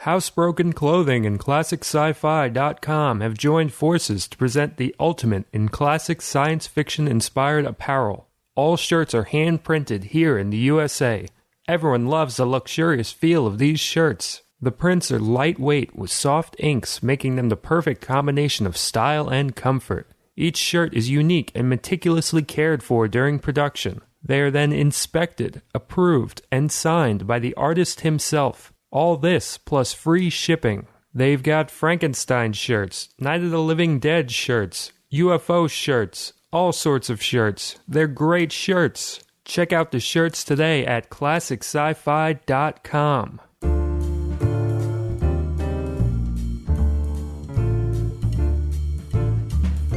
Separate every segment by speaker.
Speaker 1: Housebroken Clothing and ClassicSci-Fi.com have joined forces to present the ultimate in classic science fiction-inspired apparel. All shirts are hand-printed here in the USA. Everyone loves the luxurious feel of these shirts. The prints are lightweight with soft inks, making them the perfect combination of style and comfort. Each shirt is unique and meticulously cared for during production. They are then inspected, approved, and signed by the artist himself. All this plus free shipping. They've got Frankenstein shirts, Night of the Living Dead shirts, UFO shirts, all sorts of shirts. They're great shirts. Check out the shirts today at ClassicSci-Fi.com.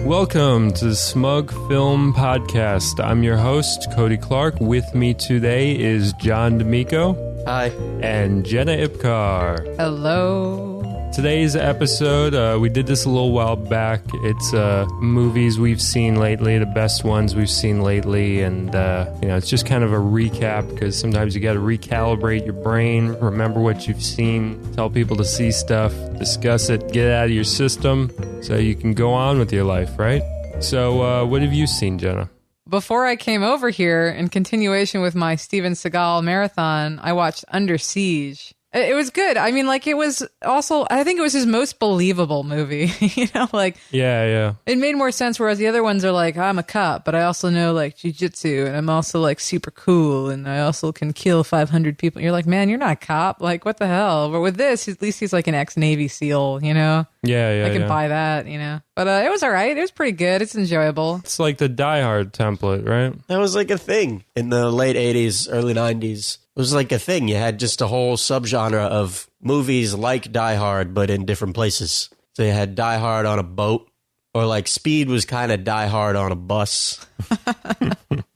Speaker 1: Welcome to the Smug Film Podcast. I'm your host, Cody Clark. With me today is John D'Amico.
Speaker 2: Hi.
Speaker 1: And Jenna Ipcar.
Speaker 3: Hello.
Speaker 1: Today's episode, we did this a little while back. It's movies we've seen lately, the best ones we've seen lately, and it's just kind of a recap because sometimes you got to recalibrate your brain, remember what you've seen, tell people to see stuff, discuss it, get it out of your system so you can go on with your life, right? So, what have you seen, Jenna?
Speaker 3: Before I came over here, in continuation with my Steven Seagal marathon, I watched Under Siege. It was good. I mean, like, it was also, I think it was his most believable movie,
Speaker 1: Yeah.
Speaker 3: It made more sense, whereas the other ones are like, I'm a cop, but I also know, like, jiu-jitsu, and I'm also, like, super cool, and I also can kill 500 people. You're like, man, you're not a cop. Like, what the hell? But with this, at least he's, like, an ex-Navy SEAL, you know?
Speaker 1: Yeah.
Speaker 3: I can buy that, you know? But it was all right. It was pretty good. It's enjoyable.
Speaker 1: It's like the Die Hard template, right?
Speaker 2: That was like a thing in the late 80s, early 90s. It was like a thing. You had just a whole subgenre of movies like Die Hard, but in different places. So you had Die Hard on a boat, or like Speed was kind of Die Hard on a bus.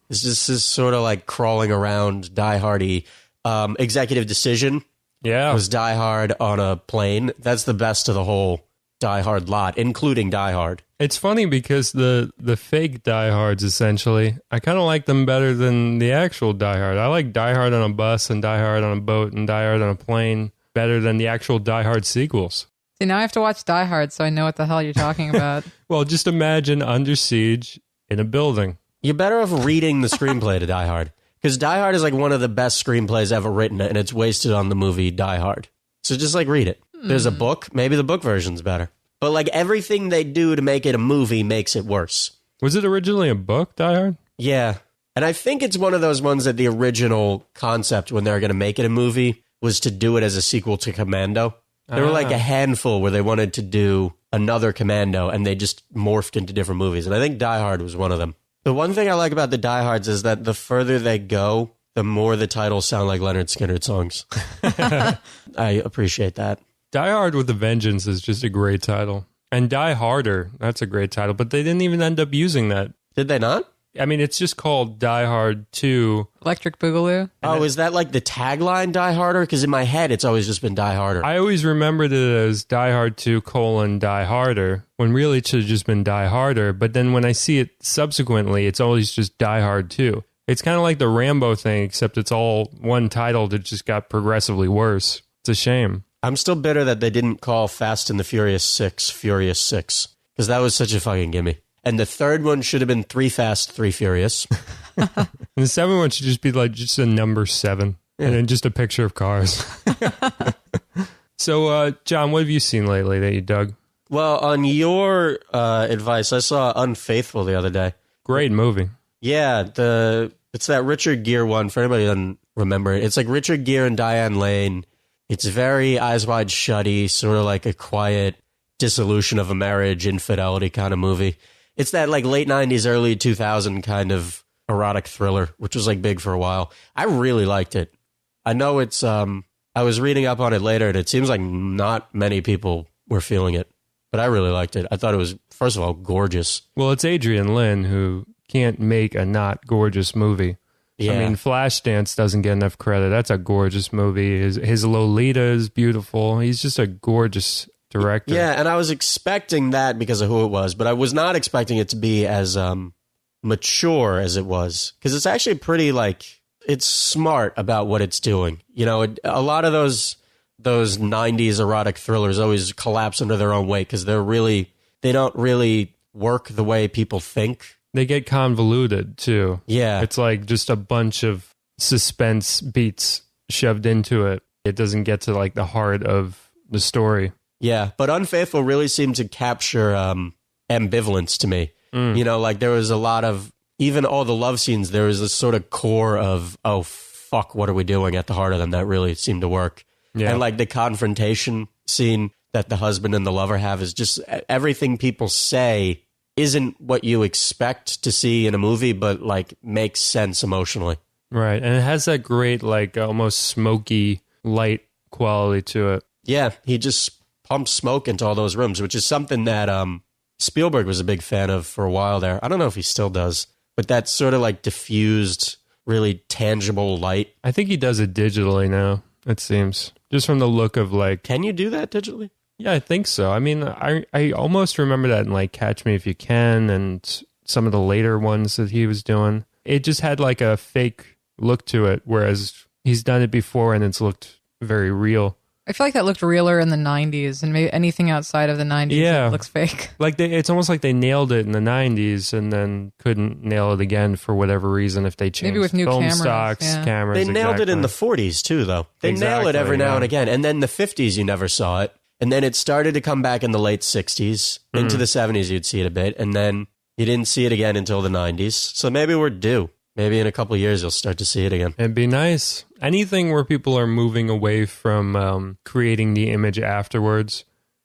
Speaker 2: It's just this sort of like crawling around Die Hardy. Executive Decision was Die Hard on a plane. That's the best of the whole Die Hard lot, including Die Hard.
Speaker 1: It's funny because the fake Die Hards, essentially, I kind of like them better than the actual Die Hard. I like Die Hard on a bus and Die Hard on a boat and Die Hard on a plane better than the actual Die Hard sequels.
Speaker 3: See, now I have to watch Die Hard so I know what the hell you're talking about.
Speaker 1: Well, just imagine Under Siege in a building.
Speaker 2: You're better off reading the screenplay to Die Hard, because Die Hard is like one of the best screenplays ever written, and it's wasted on the movie Die Hard. So just like read it. There's a book. Maybe the book version's better. But like everything they do to make it a movie makes it worse.
Speaker 1: Was it originally a book, Die Hard?
Speaker 2: Yeah. And I think it's one of those ones that the original concept when they were going to make it a movie was to do it as a sequel to Commando. There were like a handful where they wanted to do another Commando and they just morphed into different movies. And I think Die Hard was one of them. The one thing I like about the Die Hards is that the further they go, the more the titles sound like Leonard Skinner songs. I appreciate that.
Speaker 1: Die Hard with a Vengeance is just a great title. And Die Harder, that's a great title. But they didn't even end up using that.
Speaker 2: Did they not?
Speaker 1: I mean, it's just called Die Hard 2.
Speaker 3: Electric Boogaloo?
Speaker 2: Oh, is that like the tagline, Die Harder? Because in my head, it's always just been Die Harder.
Speaker 1: I always remembered it as Die Hard 2, Die Harder, when really it should have just been Die Harder. But then when I see it subsequently, it's always just Die Hard 2. It's kind of like the Rambo thing, except it's all one title that just got progressively worse. It's a shame.
Speaker 2: I'm still bitter that they didn't call Fast and the Furious 6, Furious 6, because that was such a fucking gimme. And the third one should have been 3 Fast, 3 Furious.
Speaker 1: And the 7th one should just be like just a number 7, and then just a picture of cars. So, John, what have you seen lately that you dug?
Speaker 2: Well, on your advice, I saw Unfaithful the other day.
Speaker 1: Great movie.
Speaker 2: Yeah, it's that Richard Gere one, for anybody who doesn't remember it. It's like Richard Gere and Diane Lane. It's very Eyes Wide Shutty, sort of like a quiet dissolution of a marriage, infidelity kind of movie. It's that like late 90s, early 2000 kind of erotic thriller, which was like big for a while. I really liked it. I know it's, I was reading up on it later, and it seems like not many people were feeling it, but I really liked it. I thought it was, first of all, gorgeous.
Speaker 1: Well, it's Adrian Lin who can't make a not gorgeous movie.
Speaker 2: Yeah.
Speaker 1: I mean, Flashdance doesn't get enough credit. That's a gorgeous movie. His Lolita is beautiful. He's just a gorgeous director.
Speaker 2: Yeah, and I was expecting that because of who it was, but I was not expecting it to be as mature as it was, because it's actually pretty, like, it's smart about what it's doing. You know, a lot of those those 90s erotic thrillers always collapse under their own weight because they don't really work the way people think.
Speaker 1: They get convoluted too.
Speaker 2: Yeah.
Speaker 1: It's like just a bunch of suspense beats shoved into it. It doesn't get to like the heart of the story.
Speaker 2: Yeah, but Unfaithful really seemed to capture ambivalence to me. You know, like there was a lot of, even all the love scenes, there was this sort of core of, oh, fuck, what are we doing at the heart of them that really seemed to work.
Speaker 1: Yeah.
Speaker 2: And like the confrontation scene that the husband and the lover have is just everything people say isn't what you expect to see in a movie, but like makes sense emotionally.
Speaker 1: Right. And it has that great, like almost smoky light quality to it.
Speaker 2: Yeah, he just pumps smoke into all those rooms, which is something that Spielberg was a big fan of for a while there. I don't know if he still does, but that sort of like diffused, really tangible light.
Speaker 1: I think he does it digitally now, it seems. Just from the look of like...
Speaker 2: Can you do that digitally?
Speaker 1: Yeah, I think so. I mean, I almost remember that in like Catch Me If You Can and some of the later ones that he was doing. It just had like a fake look to it, whereas he's done it before and it's looked very real.
Speaker 3: I feel like that looked realer in the 90s, and maybe anything outside of the 90s
Speaker 1: Yeah.
Speaker 3: looks fake.
Speaker 1: Like it's almost like they nailed it in the 90s and then couldn't nail it again for whatever reason if they changed
Speaker 3: Maybe with new
Speaker 1: film
Speaker 3: cameras,
Speaker 1: stocks,
Speaker 3: yeah.
Speaker 1: cameras.
Speaker 2: They nailed it in the
Speaker 1: exactly.
Speaker 2: 40s too, though. They nail it
Speaker 1: Exactly,
Speaker 2: every now
Speaker 1: yeah.
Speaker 2: and again. And then the 50s, you never saw it. And then it started to come back in the late 60s. Into the 70s, you'd see it a bit. And then you didn't see it again until the 90s. So maybe we're due. Maybe in a couple of years, you'll start to see it again.
Speaker 1: It'd be nice. Anything where people are moving away from creating the image afterwards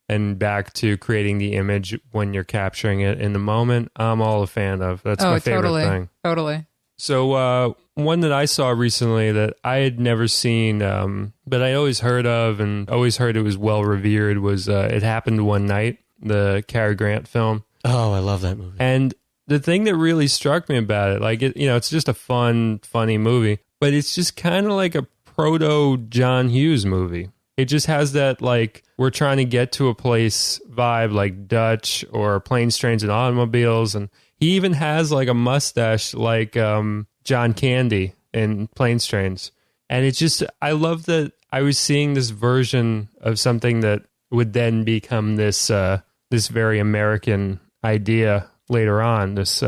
Speaker 1: and back to creating the image when you're capturing it in the moment, I'm all a fan of. That's my favorite thing.
Speaker 3: Totally.
Speaker 1: So one that I saw recently that I had never seen, but I always heard of and always heard it was well revered was It Happened One Night, the Cary Grant film.
Speaker 2: Oh, I love that movie.
Speaker 1: And the thing that really struck me about it, like, it's just a funny movie, but it's just kind of like a proto John Hughes movie. It just has that, like, we're trying to get to a place vibe, like Dutch or Planes, Trains, and Automobiles. And he even has, like, a mustache like John Candy in Planes, Trains. And it's just, I love that I was seeing this version of something that would then become this very American idea later on, this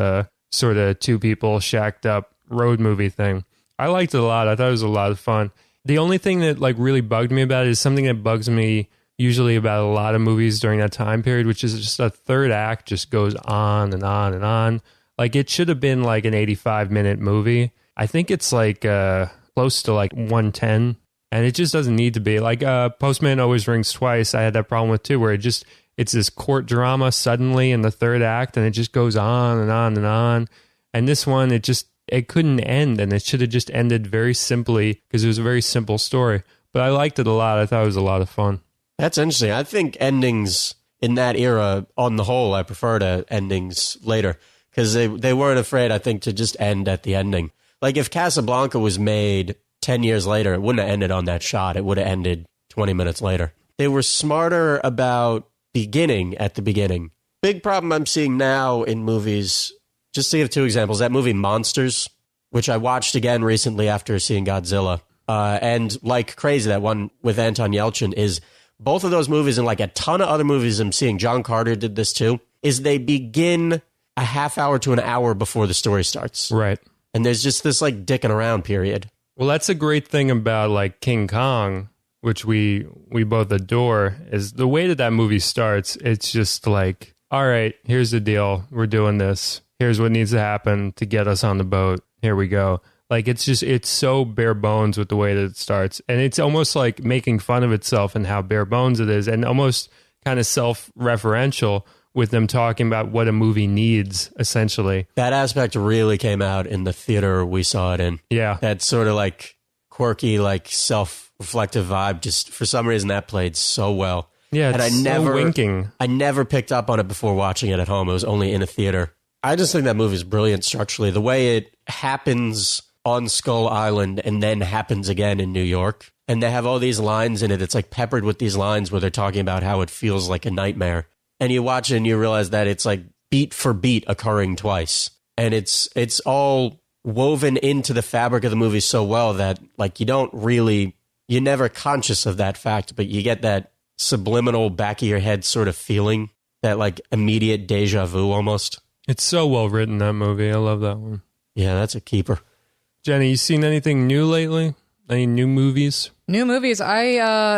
Speaker 1: sort of two people shacked up road movie thing. I liked it a lot. I thought it was a lot of fun. The only thing that like really bugged me about it is something that bugs me usually about a lot of movies during that time period, which is just a third act just goes on and on and on. Like it should have been like an 85-minute movie. I think it's like close to like 110, and it just doesn't need to be. Like Postman Always Rings Twice, I had that problem with too, where it's this court drama suddenly in the third act, and it just goes on and on and on. And this one, it couldn't end, and it should have just ended very simply because it was a very simple story. But I liked it a lot. I thought it was a lot of fun.
Speaker 2: That's interesting. I think endings in that era, on the whole, I prefer to endings later because they weren't afraid, I think, to just end at the ending. Like if Casablanca was made 10 years later, it wouldn't have ended on that shot. It would have ended 20 minutes later. They were smarter about beginning at the beginning. Big problem I'm seeing now in movies, just to give two examples, that movie Monsters, which I watched again recently after seeing Godzilla, and like crazy, that one with Anton Yelchin, is both of those movies and like a ton of other movies I'm seeing, John Carter did this too, is they begin a half hour to an hour before the story starts.
Speaker 1: Right.
Speaker 2: And there's just this like dicking around period.
Speaker 1: Well, that's a great thing about like King Kong, which we both adore, is the way that movie starts. It's just like, all right, here's the deal. We're doing this. Here's what needs to happen to get us on the boat. Here we go. Like, it's so bare bones with the way that it starts. And it's almost like making fun of itself and how bare bones it is, and almost kind of self-referential with them talking about what a movie needs, essentially.
Speaker 2: That aspect really came out in the theater we saw it in.
Speaker 1: Yeah.
Speaker 2: That sort of like quirky, like self-reflective vibe. Just for some reason that played so well.
Speaker 1: Yeah, it's
Speaker 2: and
Speaker 1: so winking.
Speaker 2: I never picked up on it before watching it at home. It was only in a theater. I just think that movie is brilliant structurally. The way it happens on Skull Island and then happens again in New York. And they have all these lines in it. It's like peppered with these lines where they're talking about how it feels like a nightmare. And you watch it and you realize that it's like beat for beat occurring twice. And it's all woven into the fabric of the movie so well that like you don't really you're never conscious of that fact, but you get that subliminal back of your head sort of feeling, that like immediate deja vu almost.
Speaker 1: It's so well written, that movie. I love that one.
Speaker 2: Yeah, that's a keeper.
Speaker 1: Jenny, you seen anything new lately? Any new movies?
Speaker 3: New movies. I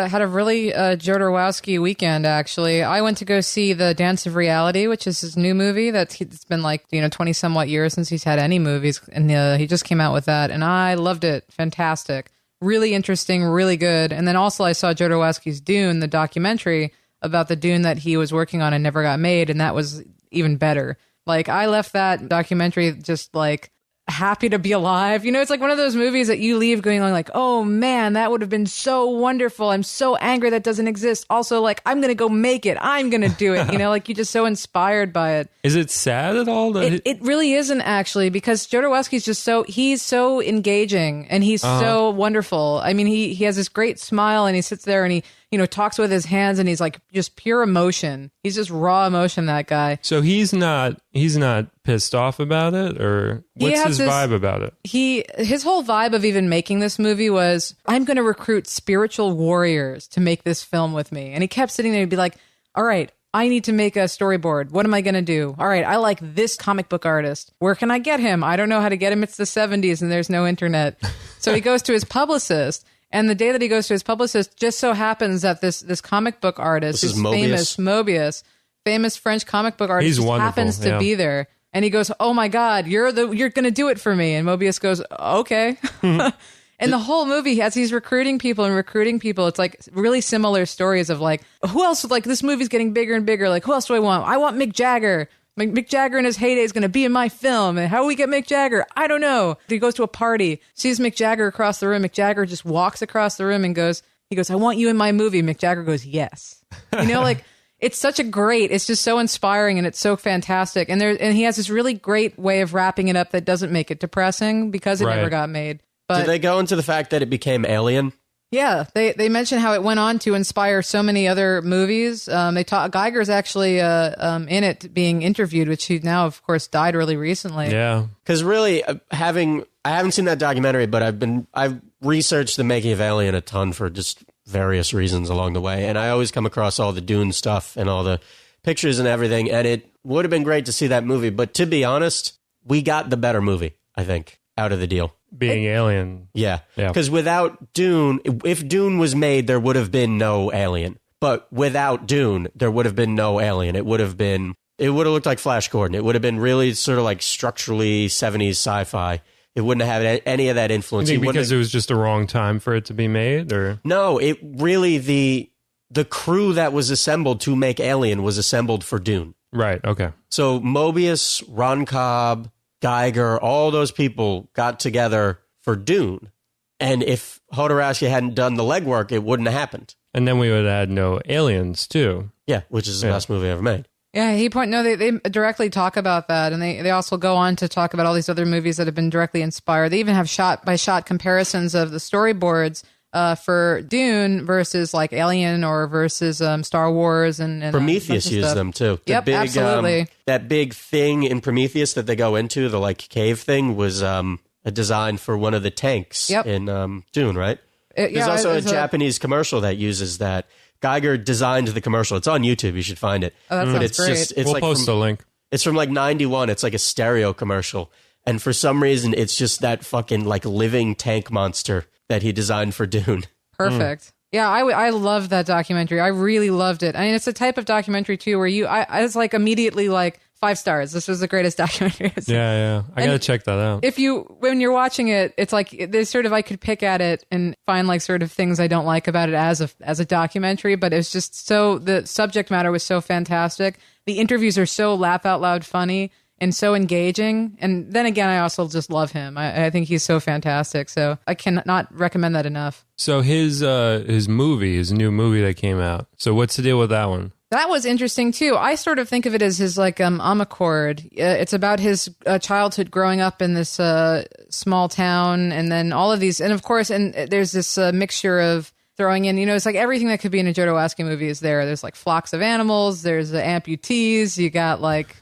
Speaker 3: had a really Jodorowsky weekend, actually. I went to go see The Dance of Reality, which is his new movie. It's been 20-somewhat years since he's had any movies, and he just came out with that, and I loved it. Fantastic. Really interesting, really good. And then also I saw Jodorowsky's Dune, the documentary about the Dune that he was working on and never got made, and that was even better. Like, I left that documentary just like happy to be alive. It's like one of those movies that you leave going on like, oh man, that would have been so wonderful. I'm so angry that doesn't exist. Also, like, I'm going to go make it. I'm going to do it. Like, you're just so inspired by it.
Speaker 1: Is it sad at all?
Speaker 3: It really isn't, actually, because Jodorowsky's just he's so engaging and he's so wonderful. I mean, he has this great smile and he sits there and he, talks with his hands and he's like just pure emotion. He's just raw emotion, that guy.
Speaker 1: So he's not pissed off about it, or what's his vibe about it?
Speaker 3: His whole vibe of even making this movie was, I'm going to recruit spiritual warriors to make this film with me. And he kept sitting there and be like, all right, I need to make a storyboard. What am I going to do? All right, I like this comic book artist. Where can I get him? I don't know how to get him. It's the 70s and there's no internet. So he goes to his publicist. And the day that he goes to his publicist, just so happens that this comic book artist,
Speaker 2: this is
Speaker 3: Mobius, famous French comic book artist, happens to be there. And he goes, oh my God, you're going to do it for me. And Mobius goes, okay. And the whole movie, as he's recruiting people, it's like really similar stories of like, who else, like this movie's getting bigger and bigger. Like, who else do I want? I want Mick Jagger. Mick Jagger in his heyday is going to be in my film. And how do we get Mick Jagger? I don't know. He goes to a party, sees Mick Jagger across the room. Mick Jagger just walks across the room and goes, I want you in my movie. Mick Jagger goes, yes. Like, it's it's just so inspiring and it's so fantastic. And he has this really great way of wrapping it up that doesn't make it depressing because it never got made. But
Speaker 2: did they go into the fact that it became Alien?
Speaker 3: Yeah, they mentioned how it went on to inspire so many other movies. Geiger's actually in it being interviewed, which he now, of course, died really recently.
Speaker 1: Yeah,
Speaker 2: because really, I haven't seen that documentary, but I've researched the making of Alien a ton for just various reasons along the way, and I always come across all the Dune stuff and all the pictures and everything, and it would have been great to see that movie. But to be honest, we got the better movie, I think, out of the deal.
Speaker 1: Being Alien.
Speaker 2: Yeah. Because without Dune, if Dune was made, there would have been no Alien. But without Dune, there would have been no Alien. It would have looked like Flash Gordon. It would have been really sort of like structurally 70s sci-fi. It wouldn't have had any of that influence.
Speaker 1: You think because it was just a wrong time for it to be made? Or
Speaker 2: no, it really, the crew that was assembled to make Alien was assembled for Dune.
Speaker 1: Right, okay.
Speaker 2: So Mobius, Ron Cobb, Geiger, all those people got together for Dune. And if Jodorowsky hadn't done the legwork, it wouldn't have happened.
Speaker 1: And then we would have had no aliens, too.
Speaker 2: Yeah, which is the best movie ever made.
Speaker 3: Yeah, they directly talk about that. And they also go on to talk about all these other movies that have been directly inspired. They even have shot-by-shot comparisons of the storyboards for Dune versus like Alien or versus Star Wars and
Speaker 2: Prometheus used them too.
Speaker 3: Absolutely.
Speaker 2: That big thing in Prometheus that they go into, the like cave thing, was a design for one of the tanks in Dune, right? There's also a Japanese commercial that uses that. Geiger designed the commercial. It's on YouTube. You should find it.
Speaker 3: Oh, that sounds great.
Speaker 1: We'll post a link.
Speaker 2: It's from like 91. It's like a stereo commercial. And for some reason, it's just that fucking like living tank monster that he designed for Dune.
Speaker 3: Perfect. Yeah, I love that documentary. I really loved it. I mean, it's a type of documentary too where I was like immediately like 5 stars. This was the greatest documentary I've seen.
Speaker 1: Yeah. I gotta check that out.
Speaker 3: When you're watching it, it's like there's sort of, I could pick at it and find like sort of things I don't like about it as a documentary, but it's just the subject matter was so fantastic. The interviews are so laugh out loud funny and so engaging. And then again, I also just love him. I think he's so fantastic. So I cannot recommend that enough.
Speaker 1: So his new movie that came out. So what's the deal with that one?
Speaker 3: That was interesting too. I sort of think of it as his like Omnichord. It's about his childhood growing up in this small town, and then all of these, and of course, and there's this mixture of throwing in, it's like everything that could be in a Jodorowsky movie is there. There's like flocks of animals. There's amputees. You got like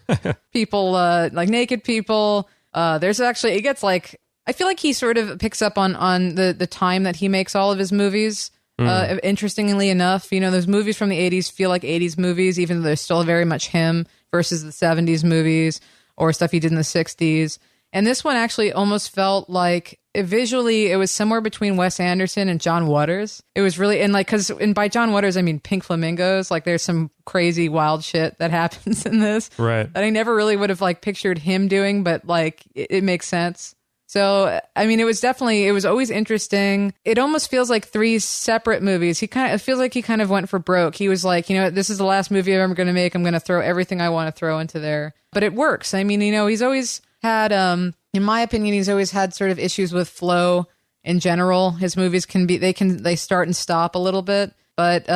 Speaker 3: people, like naked people. There's actually, it gets like I feel like he sort of picks up on the time that he makes all of his movies. Interestingly enough, those movies from the 80s feel like 80s movies, even though they're still very much him, versus the 70s movies or stuff he did in the 60s. And this one actually almost felt like visually it was somewhere between Wes Anderson and John Waters. It was really, and by John Waters, I mean Pink Flamingos. Like there's some crazy wild shit that happens in this.
Speaker 1: Right.
Speaker 3: That I never really would have pictured him doing, but it makes sense. So, I mean, it was always interesting. It almost feels like three separate movies. It feels like he kind of went for broke. He was like, this is the last movie I'm ever going to make. I'm going to throw everything I want to throw into there. But it works. I mean, he's always had, in my opinion, he's always had sort of issues with flow in general. His movies they start and stop a little bit. But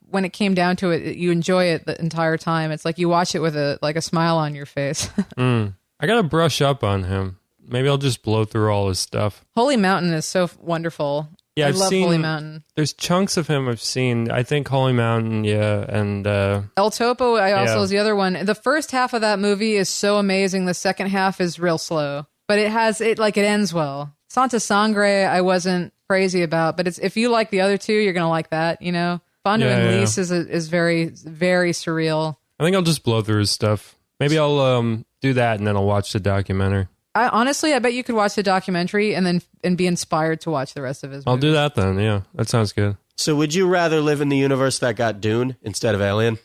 Speaker 3: when it came down to it, you enjoy it the entire time. It's like you watch it with a smile on your face.
Speaker 1: I got to brush up on him. Maybe I'll just blow through all his stuff.
Speaker 3: Holy Mountain is so wonderful.
Speaker 1: Yeah,
Speaker 3: I
Speaker 1: I've
Speaker 3: love
Speaker 1: seen,
Speaker 3: Holy Mountain.
Speaker 1: There's chunks of him I've seen. I think Holy Mountain, yeah, and
Speaker 3: El Topo is the other one. The first half of that movie is so amazing. The second half is real slow, but it ends well. Santa Sangre I wasn't crazy about, but if you like the other two, you're gonna like that. Fond and Lease is very, very surreal.
Speaker 1: I think I'll just blow through his stuff. Maybe I'll do that and then I'll watch the documentary.
Speaker 3: I bet you could watch the documentary and be inspired to watch the rest of his movies.
Speaker 1: I'll do that then, yeah. That sounds good.
Speaker 2: So would you rather live in the universe that got Dune instead of Alien?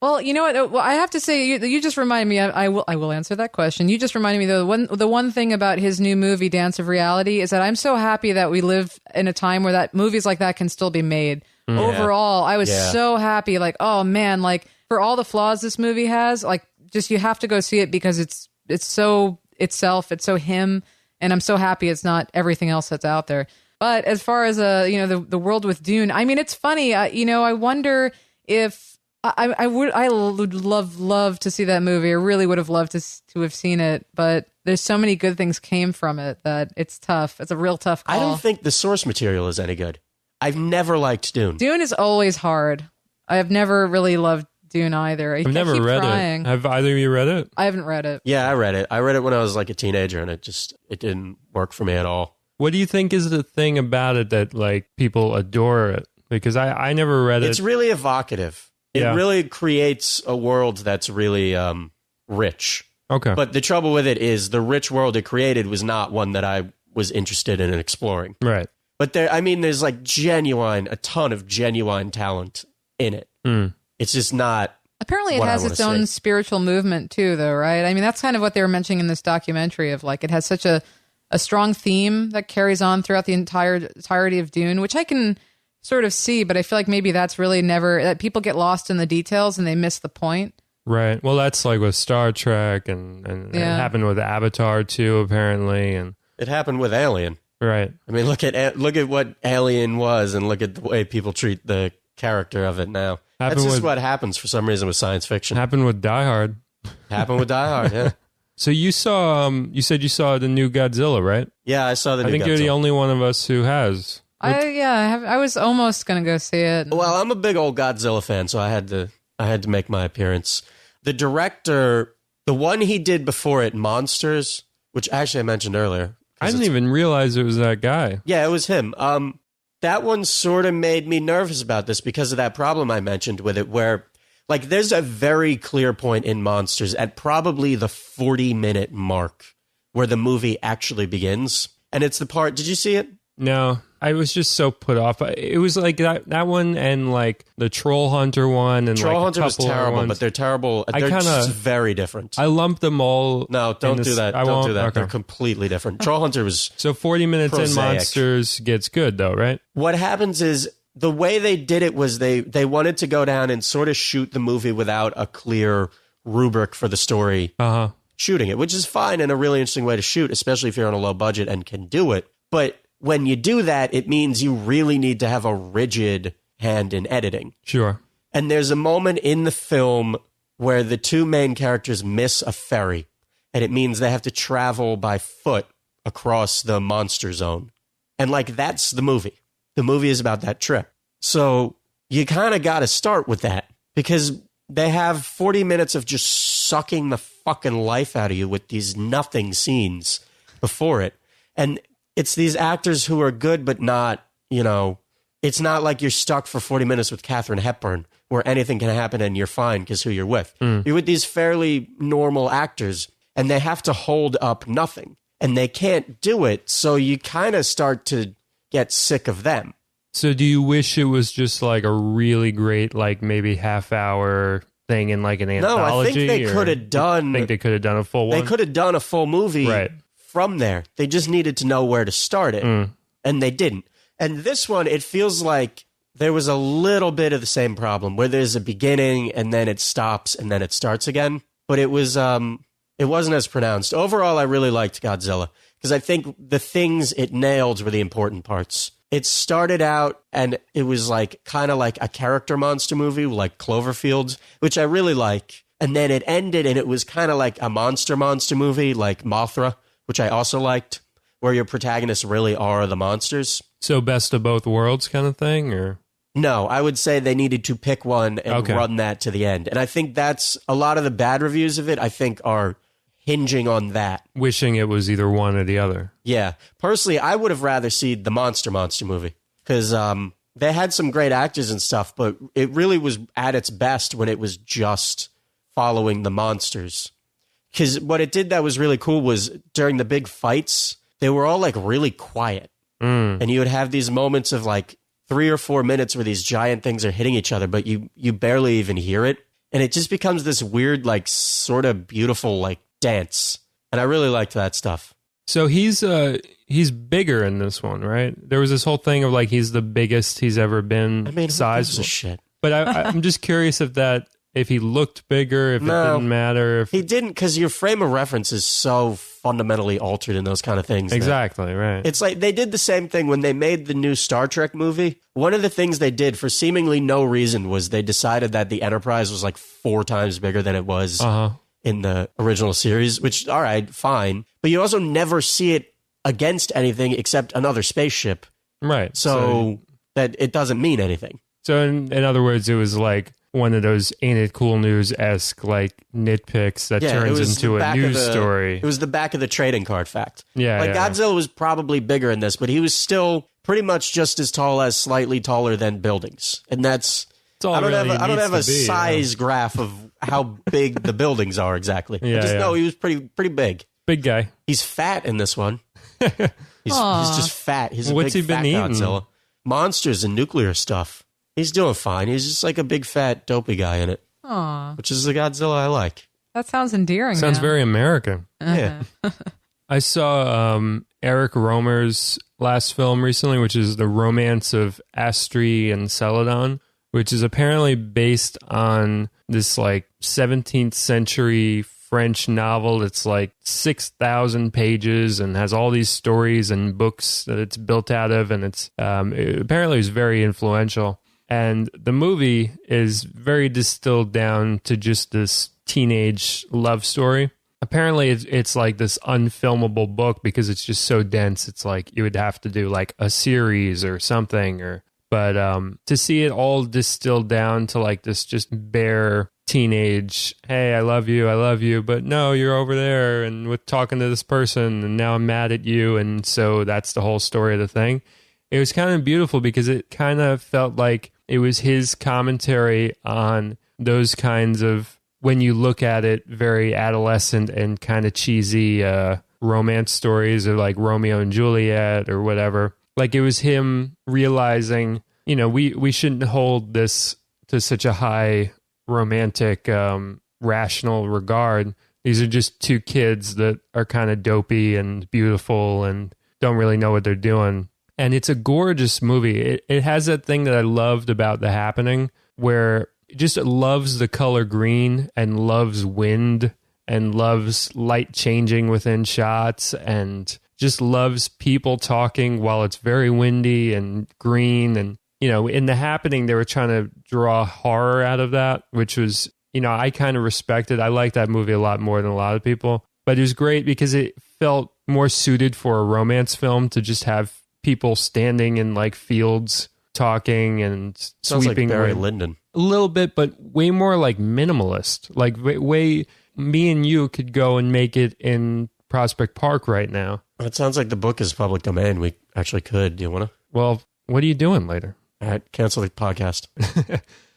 Speaker 3: Well, you know what? Well, I have to say, you just reminded me. I will answer that question. You just reminded me though. The one thing about his new movie, Dance of Reality, is that I'm so happy that we live in a time where that movies like that can still be made. Overall, I was so happy. Like, oh man, for all the flaws this movie has, just you have to go see it because it's so itself, it's so him, and I'm so happy it's not everything else that's out there. But as far as the world with Dune, I mean, it's funny. I wonder if I would love to see that movie. I really would have loved to have seen it, but there's so many good things came from it that it's tough. It's a real tough call.
Speaker 2: I don't think the source material is any good. I've never liked Dune.
Speaker 3: Dune is always hard. I have never really loved Dune either.
Speaker 1: I've never read it. Have either of you read it?
Speaker 3: I haven't read it.
Speaker 2: Yeah, I read it. I read it when I was a teenager, and it didn't work for me at all.
Speaker 1: What do you think is the thing about it that people adore it? Because I never read it.
Speaker 2: It's really evocative. It really creates a world that's really rich. Okay. But the trouble with it is the rich world it created was not one that I was interested in exploring. Right. But there's a ton of genuine talent in it. It's just not.
Speaker 3: Apparently it has its own spiritual movement too, though, right? I mean, that's kind of what they were mentioning in this documentary of it has such a strong theme that carries on throughout the entirety of Dune, which I can sort of see, but I feel like maybe that's really that people get lost in the details and they miss the point. Right. Well, that's with Star Trek and it happened with Avatar too, apparently. And
Speaker 2: it happened with Alien.
Speaker 3: Right.
Speaker 2: I mean, look at what Alien was and look at the way people treat the character of it now. That's just what happens for some reason with science fiction.
Speaker 1: Happened with Die Hard.
Speaker 2: Happened with Die Hard, yeah.
Speaker 1: So you saw, you said you saw the new Godzilla, right?
Speaker 2: Yeah, I saw the new Godzilla.
Speaker 1: I think you're the only one of us who has.
Speaker 3: I was almost going to go see it.
Speaker 2: Well, I'm a big old Godzilla fan, so I had to make my appearance. The director, the one he did before it, Monsters, which actually I mentioned earlier.
Speaker 1: I didn't even realize it was that guy.
Speaker 2: Yeah, it was him. That one sort of made me nervous about this because of that problem I mentioned with it, where there's a very clear point in Monsters at probably the 40-minute mark where the movie actually begins. And it's the part, did you see it?
Speaker 1: No, I was just so put off. It was that one and the Troll Hunter one. And
Speaker 2: Troll Hunter was terrible, but they're terrible. They're just very different.
Speaker 1: I lumped them all.
Speaker 2: No, don't do that. Don't do that. Okay. They're completely different. Troll Hunter was
Speaker 1: So 40 minutes prosaic. In Monsters gets good though, right?
Speaker 2: What happens is the way they did it was they wanted to go down and sort of shoot the movie without a clear rubric for the story shooting it, which is fine and a really interesting way to shoot, especially if you're on a low budget and can do it. But when you do that, it means you really need to have a rigid hand in editing.
Speaker 1: Sure.
Speaker 2: And there's a moment in the film where the two main characters miss a ferry, and it means they have to travel by foot across the monster zone. And that's the movie. The movie is about that trip. So you kind of got to start with that because they have 40 minutes of just sucking the fucking life out of you with these nothing scenes. before it. And it's these actors who are good, but not, it's not like you're stuck for 40 minutes with Katharine Hepburn where anything can happen and you're fine because who you're with. You're with these fairly normal actors and they have to hold up nothing and they can't do it. So you kind of start to get sick of them.
Speaker 1: So do you wish it was just like a really great, like maybe half-hour thing in like an anthology?
Speaker 2: No, I think they could have done...
Speaker 1: I think they could have done a full one?
Speaker 2: They could have done a full movie
Speaker 1: right.
Speaker 2: from there. They just needed to know where to start it, and they didn't. And this one, it feels like there was a little bit of the same problem, where there's a beginning, and then it stops, and then it starts again. But it wasn't as pronounced. Overall, I really liked Godzilla, because I think the things it nailed were the important parts. It started out and it was like kind of like a character monster movie like Cloverfield, which I really like. And then it ended and it was kind of like a monster movie like Mothra, which I also liked, where your protagonists really are the monsters.
Speaker 1: So best of both worlds kind of thing, or?
Speaker 2: No, I would say they needed to pick one and run that to the end. And I think that's a lot of the bad reviews of it, I think, are hinging on that.
Speaker 1: Wishing it was either one or the other.
Speaker 2: Yeah. Personally, I would have rather seen the monster movie because they had some great actors and stuff, but it really was at its best when it was just following the monsters. Because what it did that was really cool was during the big fights, they were all like really quiet. And you would have these moments of like 3 or 4 minutes where these giant things are hitting each other, but you barely even hear it. And it just becomes this weird, like sort of beautiful, like dance. And I really liked that stuff.
Speaker 1: So he's bigger in this one, right? There was this whole thing of like he's the biggest he's ever been.
Speaker 2: I mean,
Speaker 1: size.
Speaker 2: who gives a shit?
Speaker 1: But I'm just curious if he looked bigger, if it didn't matter.
Speaker 2: He didn't, because your frame of reference is so fundamentally altered in those kind of things.
Speaker 1: Exactly, right.
Speaker 2: It's like they did the same thing when they made the new Star Trek movie. One of the things they did for seemingly no reason was they decided that the Enterprise was like 4 times bigger than it was in the original series, which, all right, fine. But you also never see it against anything except another spaceship.
Speaker 1: Right.
Speaker 2: So that it doesn't mean anything.
Speaker 1: So in other words, it was like one of those Ain't It Cool News-esque like nitpicks that turns into a news story.
Speaker 2: It was the back of the trading card fact.
Speaker 1: Yeah.
Speaker 2: Godzilla was probably bigger in this, but he was still pretty much just as tall as slightly taller than buildings. And that's... I don't have a size graph of how big the buildings are exactly. I just know he was pretty big.
Speaker 1: Big guy.
Speaker 2: He's fat in this one. He's just fat. He's
Speaker 1: What's
Speaker 2: big
Speaker 1: he been
Speaker 2: fat
Speaker 1: eating?
Speaker 2: Godzilla. Monsters and nuclear stuff. He's doing fine. He's just like a big fat dopey guy in it.
Speaker 3: Aw.
Speaker 2: Which is the Godzilla I like.
Speaker 3: That sounds endearing.
Speaker 1: Sounds very American.
Speaker 2: Yeah.
Speaker 1: I saw Eric Romer's last film recently, which is The Romance of Astri and Celadon, which is apparently based on this like 17th century French novel. It's like 6,000 pages and has all these stories and books that it's built out of. And it apparently is very influential. And the movie is very distilled down to just this teenage love story. Apparently, it's like this unfilmable book because it's just so dense. It's like you would have to do like a series or something. But to see it all distilled down to like this just bare teenage, hey, I love you, but no, you're over there and with talking to this person and now I'm mad at you. And so that's the whole story of the thing. It was kind of beautiful because it kind of felt like it was his commentary on those kinds of, when you look at it, very adolescent and kind of cheesy romance stories of like Romeo and Juliet or whatever. Like it was him realizing, we shouldn't hold this to such a high romantic, rational regard. These are just 2 kids that are kind of dopey and beautiful and don't really know what they're doing. And it's a gorgeous movie. It has that thing that I loved about The Happening, where it just loves the color green and loves wind and loves light changing within shots and just loves people talking while it's very windy and green. And, in The Happening, they were trying to draw horror out of that, which was, I kind of respected. I like that movie a lot more than a lot of people. But it was great because it felt more suited for a romance film to just have people standing in like fields talking and
Speaker 2: Sounds
Speaker 1: sweeping
Speaker 2: like Barry
Speaker 1: away.
Speaker 2: Lyndon.
Speaker 1: A little bit, but way more like minimalist. Like way me and you could go and make it in Prospect Park right now.
Speaker 2: It sounds like the book is public domain. We actually could. Do you want to?
Speaker 1: Well, what are you doing later?
Speaker 2: All right, cancel the podcast.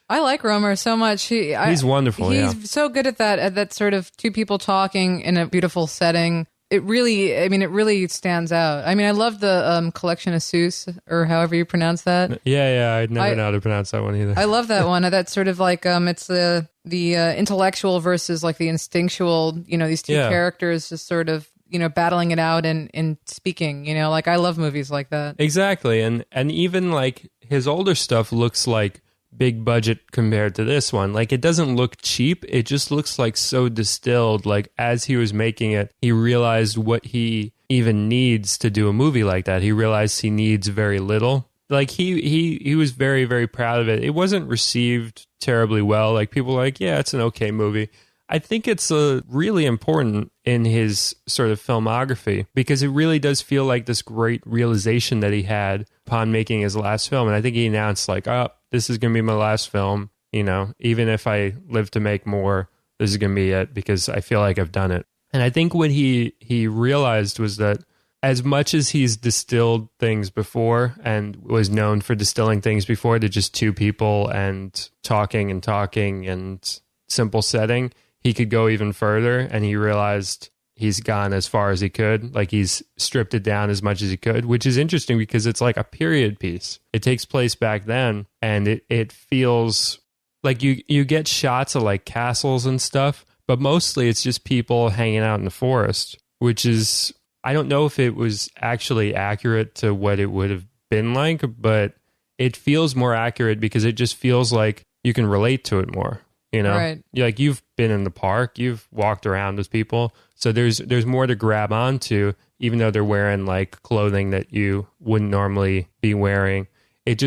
Speaker 3: I like Romer so much.
Speaker 1: He's wonderful.
Speaker 3: He's so good at that sort of two people talking in a beautiful setting. It really stands out. I mean, I love the collection of Seuss, or however you pronounce that.
Speaker 1: Yeah. I'd never know how to pronounce that one either.
Speaker 3: I love that one. That's sort of like it's the intellectual versus like the instinctual. You know, these two characters just sort of battling it out and speaking. You know, like I love movies like that.
Speaker 1: Exactly, and even like his older stuff looks like big budget compared to this one. Like it doesn't look cheap, it just looks like so distilled. Like as he was making it, he realized what he even needs to do a movie like that. He realized he needs very little. Like he was very, very proud of it. It wasn't received terribly well. Like people were like, yeah, it's an okay movie. I think it's really important in his sort of filmography because it really does feel like this great realization that he had upon making his last film. And I think he announced like, oh, this is going to be my last film. Even if I live to make more, this is going to be it because I feel like I've done it. And I think what he realized was that as much as he's distilled things before and was known for distilling things before to just two people and talking and simple setting, he could go even further, and he realized he's gone as far as he could. Like he's stripped it down as much as he could, which is interesting because it's like a period piece. It takes place back then, and it feels like you get shots of like castles and stuff, but mostly it's just people hanging out in the forest, which is, I don't know if it was actually accurate to what it would have been like, but it feels more accurate because it just feels like you can relate to it more.
Speaker 3: Right.
Speaker 1: Like you've been in the park, you've walked around with people. So there's more to grab onto, even though they're wearing like clothing that you wouldn't normally be wearing. It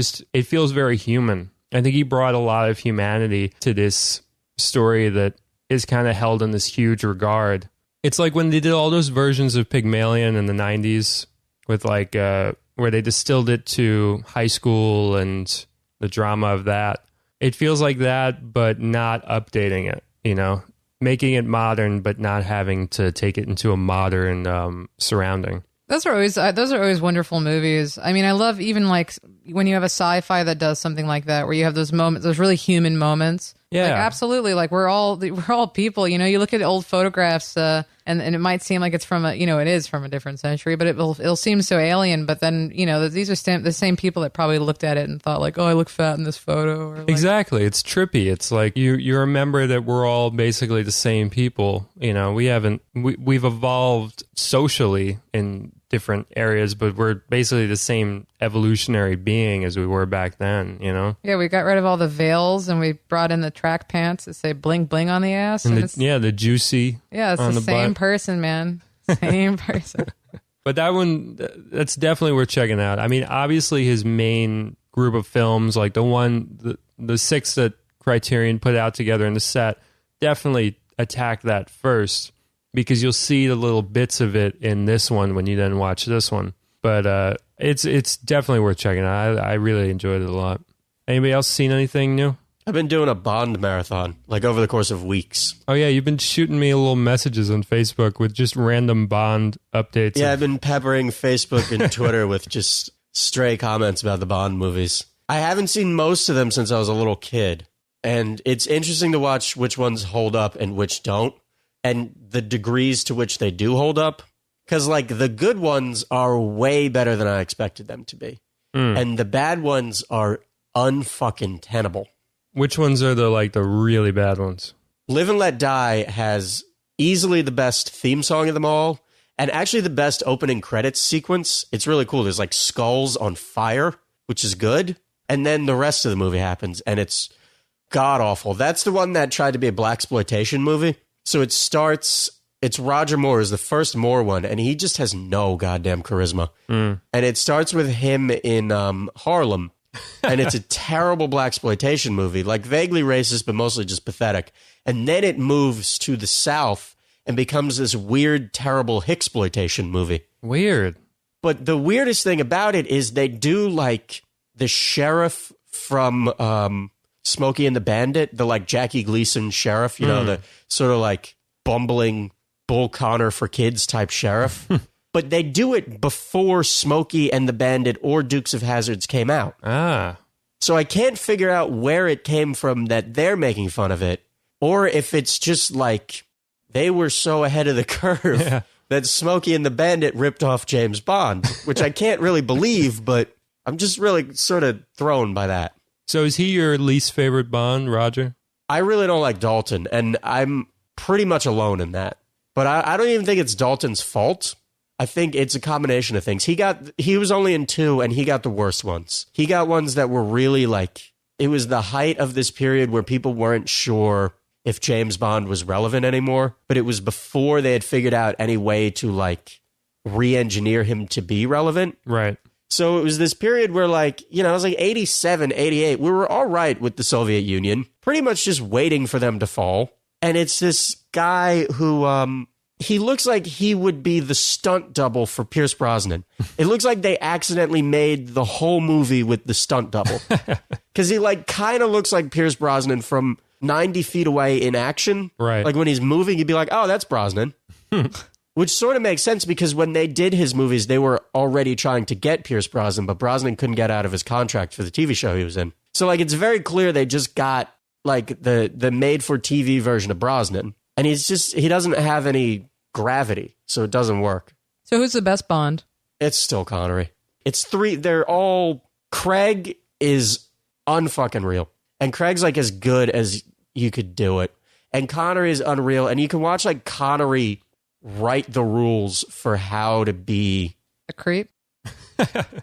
Speaker 1: feels very human. I think he brought a lot of humanity to this story that is kind of held in this huge regard. It's like when they did all those versions of Pygmalion in the 90s with like, where they distilled it to high school and the drama of that. It feels like that, but not updating it, making it modern, but not having to take it into a modern surrounding.
Speaker 3: Those are always wonderful movies. I mean, I love even like when you have a sci-fi that does something like that, where you have those moments, those really human moments.
Speaker 1: Yeah,
Speaker 3: like, absolutely. Like we're all people. You look at old photographs, and it might seem like it's from it is from a different century, but it'll seem so alien. But then these are the same people that probably looked at it and thought like, oh, I look fat in this photo. Or like,
Speaker 1: exactly, it's trippy. It's like you remember that we're all basically the same people. We've evolved socially in different areas, but we're basically the same evolutionary being as we were back then,
Speaker 3: Yeah, we got rid of all the veils and we brought in the track pants that say bling bling on the ass.
Speaker 1: And the juicy.
Speaker 3: Yeah, it's the same person, man. Same person.
Speaker 1: But that one, that's definitely worth checking out. I mean, obviously his main group of films, like the six that Criterion put out together in the set, definitely attack that first, because you'll see the little bits of it in this one when you then watch this one. But it's definitely worth checking out. I really enjoyed it a lot. Anybody else seen anything new?
Speaker 2: I've been doing a Bond marathon, like over the course of weeks.
Speaker 1: Oh yeah, you've been shooting me little messages on Facebook with just random Bond updates.
Speaker 2: Yeah, I've been peppering Facebook and Twitter with just stray comments about the Bond movies. I haven't seen most of them since I was a little kid, and it's interesting to watch which ones hold up and which don't, and the degrees to which they do hold up. Because, like, the good ones are way better than I expected them to be. And the bad ones are unfucking tenable.
Speaker 1: Which ones are the really bad ones?
Speaker 2: Live and Let Die has easily the best theme song of them all, and actually the best opening credits sequence. It's really cool. There's, like, skulls on fire, which is good. And then the rest of the movie happens, and it's god-awful. That's the one that tried to be a blaxploitation movie. So it starts... It's Roger Moore is the first Moore one, and he just has no goddamn charisma. And it starts with him in Harlem, and it's a terrible blaxploitation movie, like vaguely racist, but mostly just pathetic. And then it moves to the South and becomes this weird, terrible hicksploitation movie.
Speaker 1: Weird.
Speaker 2: But the weirdest thing about it is they do like the sheriff from Smokey and the Bandit, the like Jackie Gleason sheriff, the sort of like bumbling Bull Connor for kids type sheriff. but they do it before Smokey and the Bandit or Dukes of Hazzards came out.
Speaker 1: Ah.
Speaker 2: So I can't figure out where it came from that they're making fun of it, or if it's just like they were so ahead of the curve that Smokey and the Bandit ripped off James Bond, which I can't really believe, but I'm just really sort of thrown by that.
Speaker 1: So is he your least favorite Bond, Roger? I
Speaker 2: really don't like Dalton, and I'm pretty much alone in that. But I don't even think it's Dalton's fault. I think it's a combination of things. He was only in 2, and he got the worst ones. He got ones that were really like, it was the height of this period where people weren't sure if James Bond was relevant anymore, but it was before they had figured out any way to like re-engineer him to be relevant.
Speaker 1: Right.
Speaker 2: So it was this period where like, it was like 87, 88. We were all right with the Soviet Union, pretty much just waiting for them to fall. And it's this guy who, he looks like he would be the stunt double for Pierce Brosnan. It looks like they accidentally made the whole movie with the stunt double. Because he like kind of looks like Pierce Brosnan from 90 feet away in action.
Speaker 1: Right.
Speaker 2: Like when he's moving, you'd be like, oh, that's Brosnan. Which sort of makes sense because when they did his movies, they were already trying to get Pierce Brosnan, but Brosnan couldn't get out of his contract for the TV show he was in. So like it's very clear they just got like the made-for-TV version of Brosnan. And he doesn't have any gravity, so it doesn't work.
Speaker 3: So who's the best Bond?
Speaker 2: It's still Connery. It's 3. Craig is unfucking real. And Craig's like as good as you could do it. And Connery is unreal. And you can watch like Connery write the rules for how to be
Speaker 3: a creep.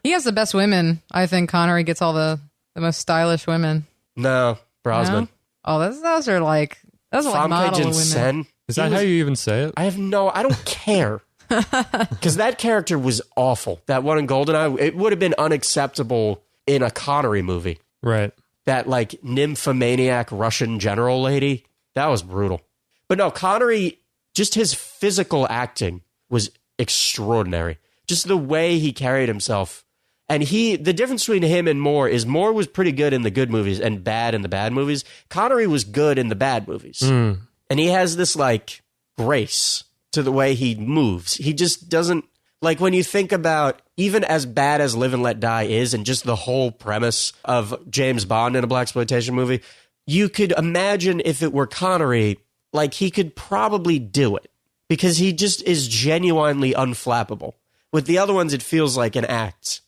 Speaker 3: He has the best women. I think Connery gets all the most stylish women.
Speaker 2: No, Brosnan.
Speaker 3: No? Oh, those are like model women.
Speaker 2: Sen.
Speaker 1: Is that how you even say it?
Speaker 2: I don't care. Because that character was awful. That one in GoldenEye, it would have been unacceptable in a Connery movie.
Speaker 1: Right.
Speaker 2: That like nymphomaniac Russian general lady, that was brutal. But no, Connery, just his physical acting was extraordinary. Just the way he carried himself. And the difference between him and Moore is Moore was pretty good in the good movies and bad in the bad movies. Connery was good in the bad movies.
Speaker 1: Mm.
Speaker 2: And he has this like grace to the way he moves. He just doesn't, like when you think about even as bad as Live and Let Die is and just the whole premise of James Bond in a blaxploitation movie, you could imagine if it were Connery, like he could probably do it because he just is genuinely unflappable. With the other ones, it feels like an act.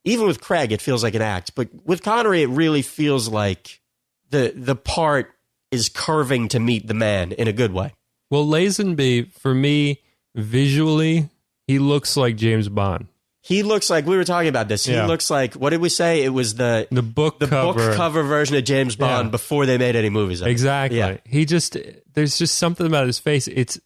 Speaker 2: Even with Craig, it feels like an act. But with Connery, it really feels like the part is curving to meet the man in a good way.
Speaker 1: Well, Lazenby, for me, visually, he looks like James Bond.
Speaker 2: He looks like, we were talking about this, he looks like, what did we say? It was the
Speaker 1: book cover
Speaker 2: version of James Bond before they made any movies of it.
Speaker 1: Exactly. Yeah. There's just something about his face. It's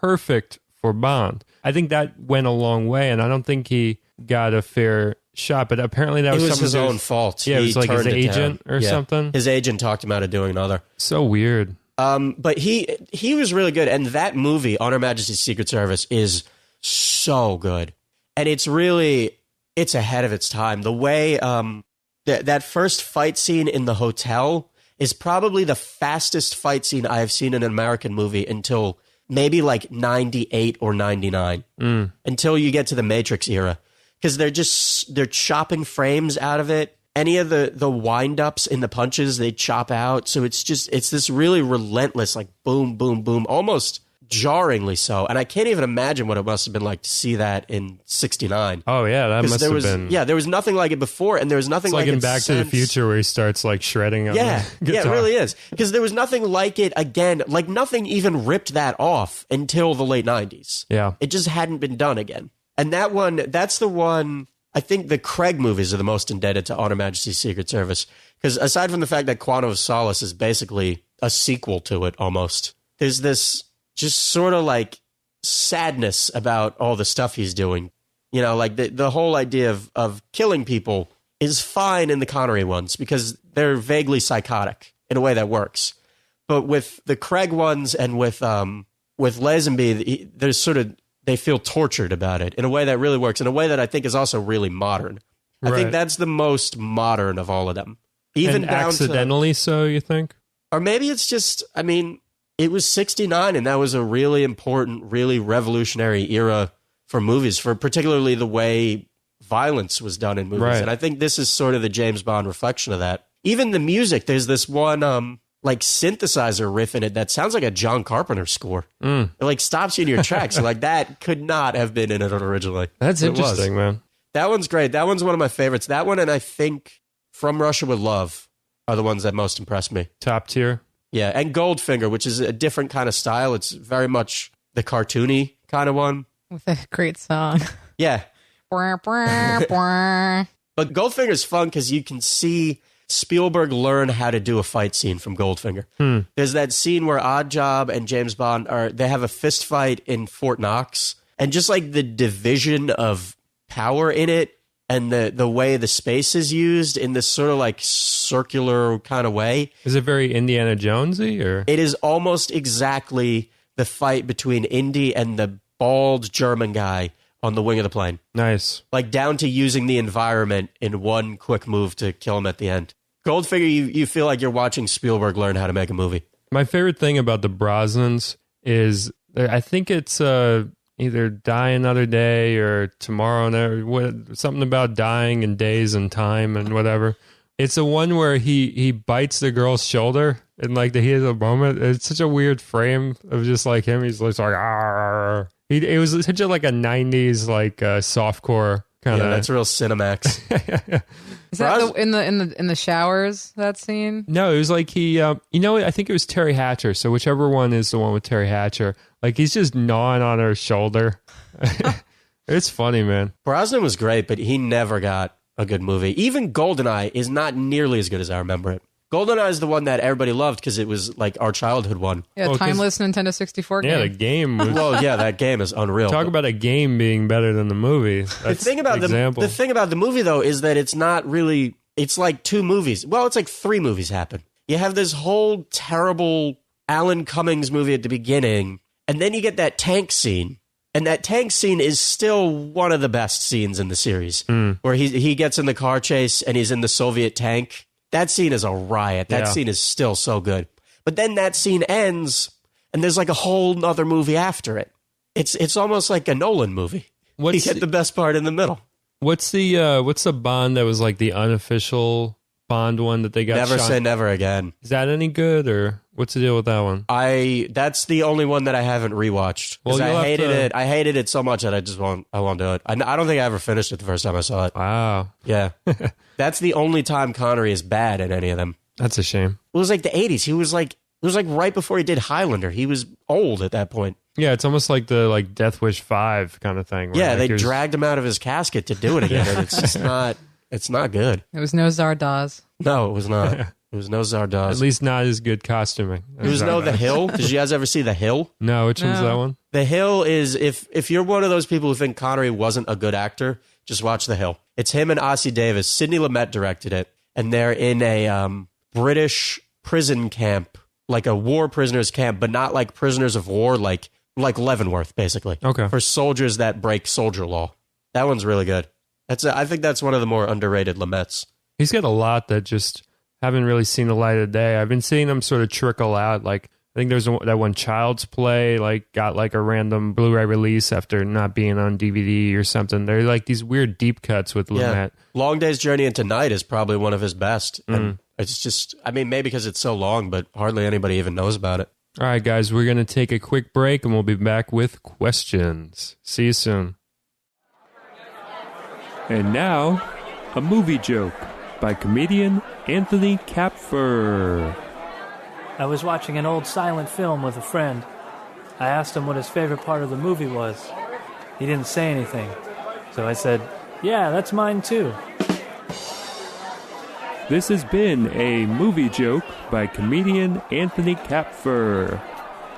Speaker 1: perfect for Bond. I think that went a long way, and I don't think he got a fair shot, but apparently that was
Speaker 2: his own fault.
Speaker 1: Yeah, it was like his agent or something.
Speaker 2: His agent talked him out of doing another.
Speaker 1: So weird.
Speaker 2: But he was really good, and that movie, On Her Majesty's Secret Service, is so good. And it's ahead of its time. The way that first fight scene in the hotel is probably the fastest fight scene I have seen in an American movie until maybe like 98 or 99, until you get to the Matrix era. Because they're chopping frames out of it. Any of the wind-ups in the punches, they chop out. So it's this really relentless, like boom, boom, boom, almost jarringly so. And I can't even imagine what it must have been like to see that in 69.
Speaker 1: Oh, yeah, that must have been.
Speaker 2: Yeah, there was nothing like it before, and there was nothing like it
Speaker 1: in Back to the Future where he starts like shredding on the guitar.
Speaker 2: Yeah, it really is. Because there was nothing like it again. Like nothing even ripped that off until the late 90s.
Speaker 1: Yeah.
Speaker 2: It just hadn't been done again. And that's the one, I think the Craig movies are the most indebted to On Her Majesty's Secret Service. Because aside from the fact that Quantum of Solace is basically a sequel to it almost, there's this just sort of like sadness about all the stuff he's doing. You know, like the whole idea of killing people is fine in the Connery ones because they're vaguely psychotic in a way that works. But with the Craig ones and with Lazenby, there's sort of, they feel tortured about it in a way that really works, in a way that I think is also really modern. I think that's the most modern of all of them. Even
Speaker 1: and
Speaker 2: down
Speaker 1: accidentally so, you think?
Speaker 2: Or maybe it's just, I mean, it was 69 and that was a really important, really revolutionary era for movies, for particularly the way violence was done in movies.
Speaker 1: Right.
Speaker 2: And I think this is sort of the James Bond reflection of that. Even the music, there's this one like synthesizer riff in it that sounds like a John Carpenter score. It like stops you in your tracks. Like that could not have been in it originally.
Speaker 1: That's
Speaker 2: But it was.
Speaker 1: interesting, man.
Speaker 2: That one's great. That one's one of my favorites. That one and I think From Russia with Love are the ones that most impressed me.
Speaker 1: Top tier.
Speaker 2: Yeah, and Goldfinger, which is a different kind of style. It's very much the cartoony kind of one.
Speaker 3: With a great song.
Speaker 2: Yeah.
Speaker 3: Bwah, bwah, bwah.
Speaker 2: But Goldfinger's fun because you can see Spielberg learn how to do a fight scene from Goldfinger. There's that scene where Oddjob and James Bond they have a fist fight in Fort Knox, and just like the division of power in it and the way the space is used in this sort of like circular kind of way.
Speaker 1: Is it very Indiana Jonesy or?
Speaker 2: It is almost exactly the fight between Indy and the bald German guy on the wing of the plane.
Speaker 1: Nice.
Speaker 2: Like down to using the environment in one quick move to kill him at the end. Goldfinger, you feel like you're watching Spielberg learn how to make a movie.
Speaker 1: My favorite thing about the Brosnans is I think it's either Die Another Day or Tomorrow, something about dying and days and time and whatever. It's the one where he bites the girl's shoulder in like the heat of the moment. It's such a weird frame of just like him. He's like, "Arr." It was such a like a 90s like softcore kind of.
Speaker 2: Yeah, that's real Cinemax.
Speaker 3: Is that in the showers, that scene?
Speaker 1: No, it was like he, I think it was Terry Hatcher. So whichever one is the one with Terry Hatcher, like he's just gnawing on her shoulder. It's funny, man.
Speaker 2: Brosnan was great, but he never got a good movie. Even GoldenEye is not nearly as good as I remember it. GoldenEye is the one that everybody loved because it was like our childhood one.
Speaker 3: Yeah,
Speaker 1: Well, 'cause-
Speaker 3: timeless Nintendo 64 game.
Speaker 1: Yeah, the game was.
Speaker 2: Well, yeah, that game is unreal.
Speaker 1: Talk about a game being better than the movie. That's
Speaker 2: the thing about the thing about the movie though is that it's not really. It's like two movies. Well, it's like three movies happen. You have this whole terrible Alan Cummings movie at the beginning, and then you get that tank scene. And that tank scene is still one of the best scenes in the series, where he gets in the car chase and he's in the Soviet tank. That scene is a riot. That scene is still so good. But then that scene ends, and there's like a whole other movie after it. It's almost like a Nolan movie. You get the best part in the middle.
Speaker 1: What's the Bond that was like the unofficial Bond one that they got?
Speaker 2: Never
Speaker 1: shot?
Speaker 2: Say Never Again.
Speaker 1: Is that any good, or what's the deal with that one?
Speaker 2: That's the only one that I haven't rewatched. Because
Speaker 1: Well,
Speaker 2: I hated it. I hated it so much that I won't do it. I don't think I ever finished it the first time I saw it.
Speaker 1: Wow,
Speaker 2: Yeah. That's the only time Connery is bad in any of them.
Speaker 1: that's a shame.
Speaker 2: It was like the 80s. It was like right before he did Highlander. He was old at that point.
Speaker 1: Yeah, it's almost like the like Death Wish 5 kind of thing. where,
Speaker 2: Yeah,
Speaker 1: like,
Speaker 2: they
Speaker 1: he was-
Speaker 2: dragged him out of his casket to do it again. And it's just not, it's not good.
Speaker 3: It was no Zardoz.
Speaker 2: No, it was not. It was no
Speaker 1: At
Speaker 2: Zardoz.
Speaker 1: least not as good costuming.
Speaker 2: It was no The Hill. Did you guys ever see The Hill?
Speaker 1: No, which one's
Speaker 3: No.
Speaker 1: that one?
Speaker 2: The Hill is, if you're one of those people who think Connery wasn't a good actor, just watch The Hill. It's him and Ossie Davis. Sidney Lumet directed it. And they're in a British prison camp, like a war prisoners camp, but not like prisoners of war, like Leavenworth, basically.
Speaker 1: Okay.
Speaker 2: For soldiers that break soldier law. That one's really good. I think that's one of the more underrated Lumets.
Speaker 1: He's got a lot that just haven't really seen the light of day. I've been seeing them sort of trickle out. Like I think there's that one Child's Play, like got like a random Blu-ray release after not being on DVD or something. They're like these weird deep cuts with Lumet.
Speaker 2: Yeah. Long Day's Journey into Night is probably one of his best. And it's just, I mean, maybe because it's so long, but hardly anybody even knows about it.
Speaker 1: All right, guys, we're going to take a quick break and we'll be back with questions. See you soon. And now, a movie joke by comedian Anthony Kapfer.
Speaker 4: I was watching an old silent film with a friend. I asked him what his favorite part of the movie was. He didn't say anything. So I said, "Yeah, that's mine too."
Speaker 1: This has been a movie joke by comedian Anthony Kapfer.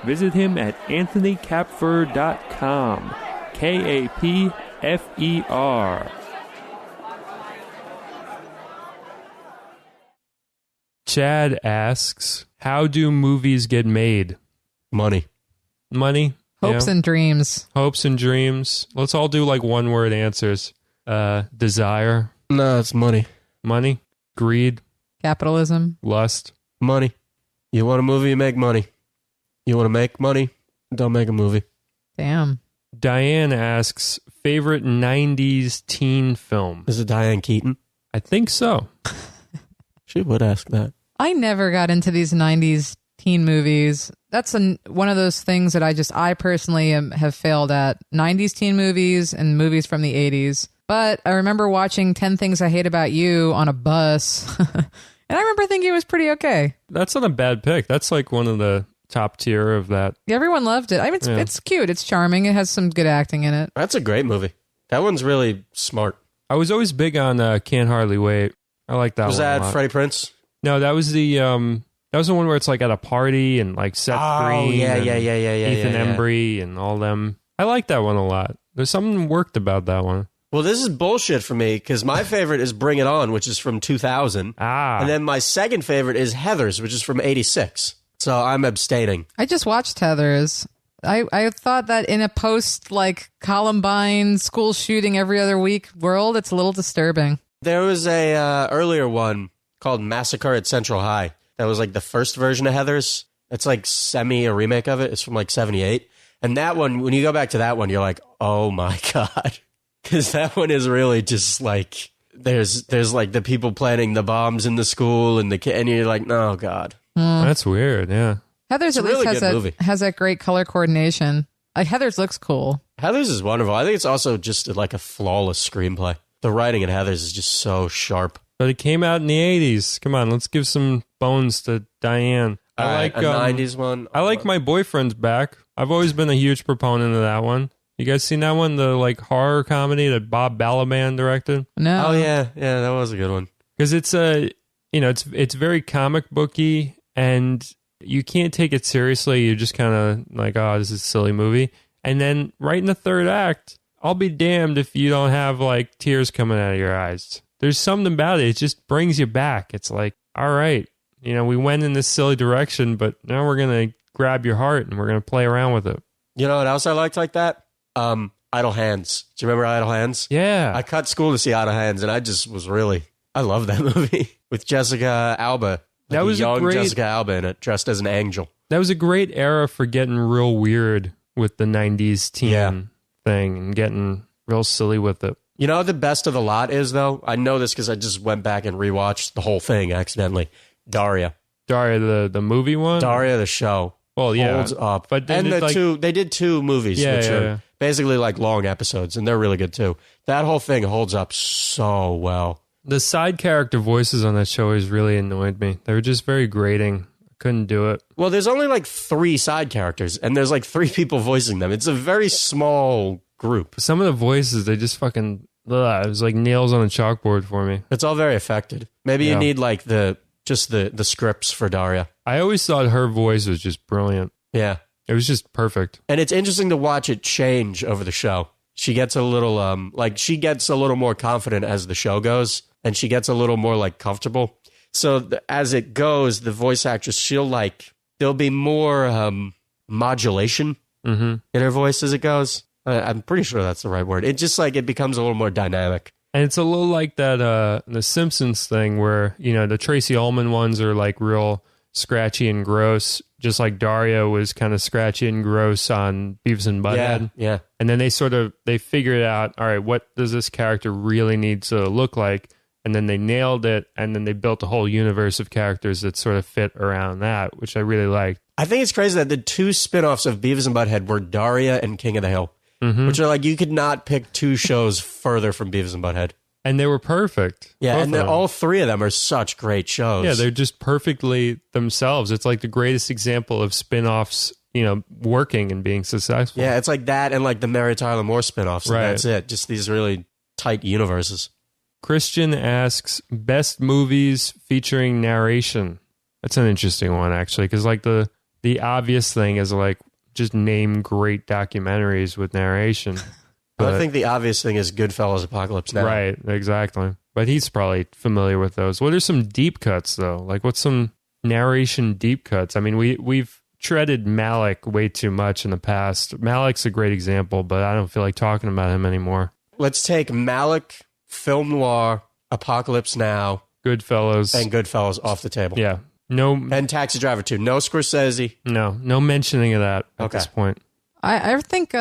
Speaker 1: Visit him at anthonykapfer.com. Kapfer. Chad asks, how do movies get made?
Speaker 2: Money.
Speaker 1: Money?
Speaker 3: Hopes
Speaker 1: Yeah.
Speaker 3: and dreams.
Speaker 1: Hopes and dreams. Let's all do like one word answers. Desire,
Speaker 2: No, it's money.
Speaker 1: money, greed,
Speaker 3: Capitalism.
Speaker 1: lust.
Speaker 2: Money. You want a movie, you make money. You want to make money, don't make a movie.
Speaker 3: Damn.
Speaker 1: Diane asks, favorite 90s teen film?
Speaker 2: Is it Diane Keaton?
Speaker 1: I think so.
Speaker 2: She would ask that.
Speaker 3: I never got into these 90s teen movies. That's one of those things that I personally have failed at. 90s teen movies and movies from the 80s. But I remember watching 10 Things I Hate About You on a bus. And I remember thinking it was pretty okay.
Speaker 1: That's not a bad pick. That's like one of the top tier of that.
Speaker 3: Everyone loved it. I mean, it's cute. It's charming. It has some good acting in it.
Speaker 2: That's a great movie. That one's really smart.
Speaker 1: I was always big on Can't Hardly Wait. I like that one.
Speaker 2: Was
Speaker 1: a lot.
Speaker 2: that Freddie Prinze?
Speaker 1: No, that was the one where it's like at a party and like Seth Green,
Speaker 2: yeah,
Speaker 1: and Ethan
Speaker 2: yeah.
Speaker 1: Embry and all them. I like that one a lot. There's something worked about that one.
Speaker 2: Well, this is bullshit for me because my favorite is Bring It On, which is from 2000.
Speaker 1: Ah.
Speaker 2: And then my second favorite is Heathers, which is from 86. So I'm abstaining.
Speaker 3: I just watched Heathers. I thought that in a post like Columbine school shooting every other week world, it's a little disturbing.
Speaker 2: There was a earlier one called Massacre at Central High. That was like the first version of Heathers. It's like semi a remake of it. It's from like 78. And that one, when you go back to that one, you're like, oh my God. Because that one is really just like, there's like the people planting the bombs in the school and and you're like, oh God.
Speaker 1: That's weird, yeah.
Speaker 3: Heathers at
Speaker 2: really
Speaker 3: least
Speaker 2: good movie.
Speaker 3: has that great color coordination. Like Heathers looks cool.
Speaker 2: Heathers is wonderful. I think it's also just like a flawless screenplay. The writing in Heathers is just so sharp.
Speaker 1: But it came out in the 80s. Come on, let's give some bones to Diane.
Speaker 2: I like a 90s one.
Speaker 1: I like My Boyfriend's Back. I've always been a huge proponent of that one. You guys seen that one? The like horror comedy that Bob Balaban directed?
Speaker 3: No.
Speaker 2: Oh yeah, that was a good one.
Speaker 1: Because it's it's very comic booky and you can't take it seriously. You're just kind of like, oh, this is a silly movie. And then right in the third act, I'll be damned if you don't have like tears coming out of your eyes. There's something about it. It just brings you back. It's like, all right, we went in this silly direction, but now we're going to grab your heart and we're going to play around with it.
Speaker 2: You know what else I liked like that? Idle Hands. Do you remember Idle Hands?
Speaker 1: Yeah.
Speaker 2: I cut school to see Idle Hands, and I just was I love that movie with Jessica Alba.
Speaker 1: That was
Speaker 2: young
Speaker 1: a great
Speaker 2: Jessica Alba in it, dressed as an angel.
Speaker 1: That was a great era for getting real weird with the 90s teen thing and getting real silly with it.
Speaker 2: You know what the best of the lot is, though? I know this because I just went back and rewatched the whole thing accidentally. Daria,
Speaker 1: the movie one?
Speaker 2: Daria, the show.
Speaker 1: Well, yeah.
Speaker 2: Holds up.
Speaker 1: But
Speaker 2: and they did two movies, which are basically like long episodes, and they're really good too. That whole thing holds up so well.
Speaker 1: The side character voices on that show always really annoyed me. They were just very grating. I couldn't do it.
Speaker 2: Well, there's only like 3 side characters, and there's like 3 people voicing them. It's a very small group.
Speaker 1: Some of the voices, they just fucking... Ugh, it was like nails on a chalkboard for me.
Speaker 2: It's all very affected. Maybe you need like the scripts for Daria.
Speaker 1: I always thought her voice was just brilliant.
Speaker 2: Yeah.
Speaker 1: It was just perfect.
Speaker 2: And it's interesting to watch it change over the show. She gets a little she gets a little more confident as the show goes, and she gets a little more like comfortable. So as it goes, the voice actress, there'll be more modulation in her voice as it goes. I'm pretty sure that's the right word. It just like it becomes a little more dynamic.
Speaker 1: And it's a little like that the Simpsons thing where, the Tracy Ullman ones are like real scratchy and gross, just like Daria was kind of scratchy and gross on Beavis and Butthead.
Speaker 2: Yeah.
Speaker 1: And then they figured out, all right, what does this character really need to look like? And then they nailed it, and then they built a whole universe of characters that sort of fit around that, which I really liked.
Speaker 2: I think it's crazy that the 2 spin-offs of Beavis and Butthead were Daria and King of the Hill, which are like, you could not pick 2 shows further from Beavis and Butthead.
Speaker 1: And they were perfect.
Speaker 2: Yeah,
Speaker 1: Both
Speaker 2: and
Speaker 1: of them.
Speaker 2: all 3 of them are such great shows.
Speaker 1: Yeah, they're just perfectly themselves. It's like the greatest example of spin-offs, working and being successful.
Speaker 2: Yeah, it's like that and like the Mary Tyler Moore spin-offs. And
Speaker 1: Right.
Speaker 2: That's it. Just these really tight universes.
Speaker 1: Christian asks, best movies featuring narration. That's an interesting one, actually, because like the obvious thing is like just name great documentaries with narration.
Speaker 2: I think the obvious thing is Goodfellas Apocalypse Now.
Speaker 1: Right, exactly. But he's probably familiar with those. What are some deep cuts, though? Like, what's some narration deep cuts? I mean, we've treaded Malick way too much in the past. Malick's a great example, but I don't feel like talking about him anymore.
Speaker 2: Let's take Malick, Film Noir, Apocalypse Now,
Speaker 1: Goodfellas.
Speaker 2: and Goodfellas off the table.
Speaker 1: Yeah. No,
Speaker 2: And Taxi Driver 2. No Scorsese.
Speaker 1: no mentioning of that at
Speaker 2: Okay.
Speaker 1: this point.
Speaker 3: I think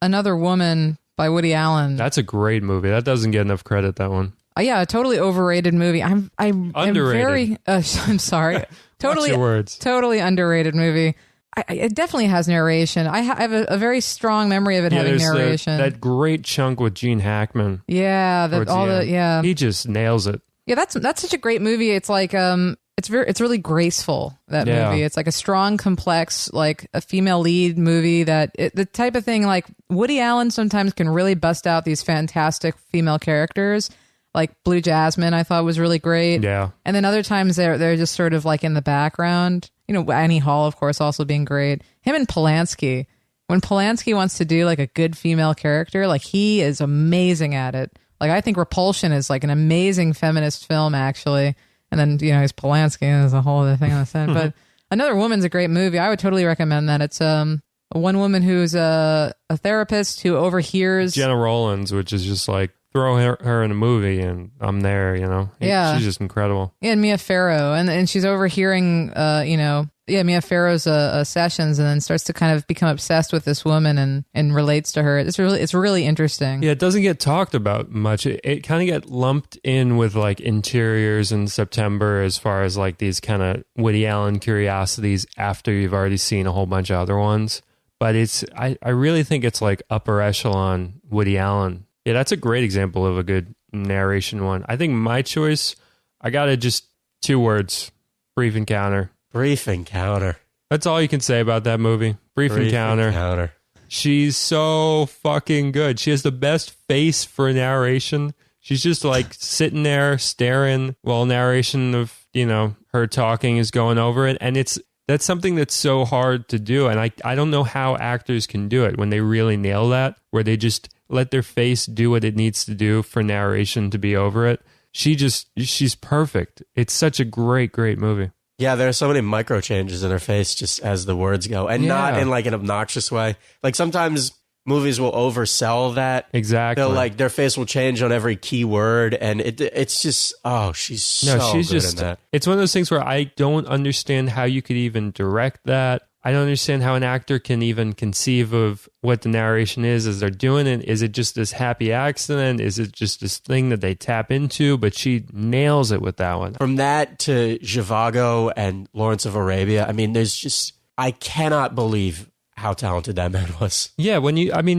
Speaker 3: Another Woman by Woody Allen.
Speaker 1: That's a great movie. That doesn't get enough credit, that one.
Speaker 3: Yeah, a totally overrated movie. I'm
Speaker 1: Underrated.
Speaker 3: I'm sorry. Totally,
Speaker 1: Watch your words.
Speaker 3: Totally underrated movie. It definitely has narration. I have a very strong memory of it having
Speaker 1: there's
Speaker 3: narration.
Speaker 1: that great chunk with Gene Hackman.
Speaker 3: Yeah,
Speaker 1: towards the end.
Speaker 3: yeah.
Speaker 1: He just nails it.
Speaker 3: Yeah, that's such a great movie. It's like it's really graceful, that
Speaker 1: Yeah.
Speaker 3: movie. It's like a strong, complex, like a female lead movie the type of thing, like Woody Allen sometimes can really bust out these fantastic female characters. Like Blue Jasmine, I thought was really great.
Speaker 1: Yeah.
Speaker 3: And then other times they're just sort of like in the background. You know, Annie Hall, of course, also being great. Him and Polanski. When Polanski wants to do like a good female character, like he is amazing at it. Like I think Repulsion is like an amazing feminist film, actually. And then, you know, he's Polanski, and there's a whole other thing on the side. But Another Woman's a great movie. I would totally recommend that. It's one woman who's a therapist who overhears.
Speaker 1: Jenna Rollins, which is just like, throw her in a movie and I'm there, you know?
Speaker 3: Yeah.
Speaker 1: She's just incredible.
Speaker 3: Yeah, and Mia Farrow. And she's overhearing, Mia Farrow's sessions, and then starts to kind of become obsessed with this woman and relates to her. It's really interesting.
Speaker 1: Yeah, it doesn't get talked about much. It kind of get lumped in with like Interiors in September as far as like these kind of Woody Allen curiosities after you've already seen a whole bunch of other ones. But I really think it's like upper echelon Woody Allen. Yeah, that's a great example of a good narration one. I think my choice, I got to just 2 words, Brief Encounter.
Speaker 2: Brief Encounter.
Speaker 1: That's all you can say about that movie. Brief Encounter. She's so fucking good. She has the best face for narration. She's just like sitting there staring while narration of, you know, her talking is going over it. And that's something that's so hard to do. And I don't know how actors can do it when they really nail that, where they just let their face do what it needs to do for narration to be over it. She's perfect. It's such a great, great movie.
Speaker 2: Yeah, there are so many micro changes in her face just as the words go, and not in like an obnoxious way. Like sometimes movies will oversell that.
Speaker 1: Exactly.
Speaker 2: They'll like their face will change on every key word, and it's just she's good in that.
Speaker 1: It's one of those things where I don't understand how you could even direct that. I don't understand how an actor can even conceive of what the narration is as they're doing it. Is it just this happy accident? Is it just this thing that they tap into? But she nails it with that one.
Speaker 2: From that to Zhivago and Lawrence of Arabia, I mean, I cannot believe how talented that man was.
Speaker 1: Yeah,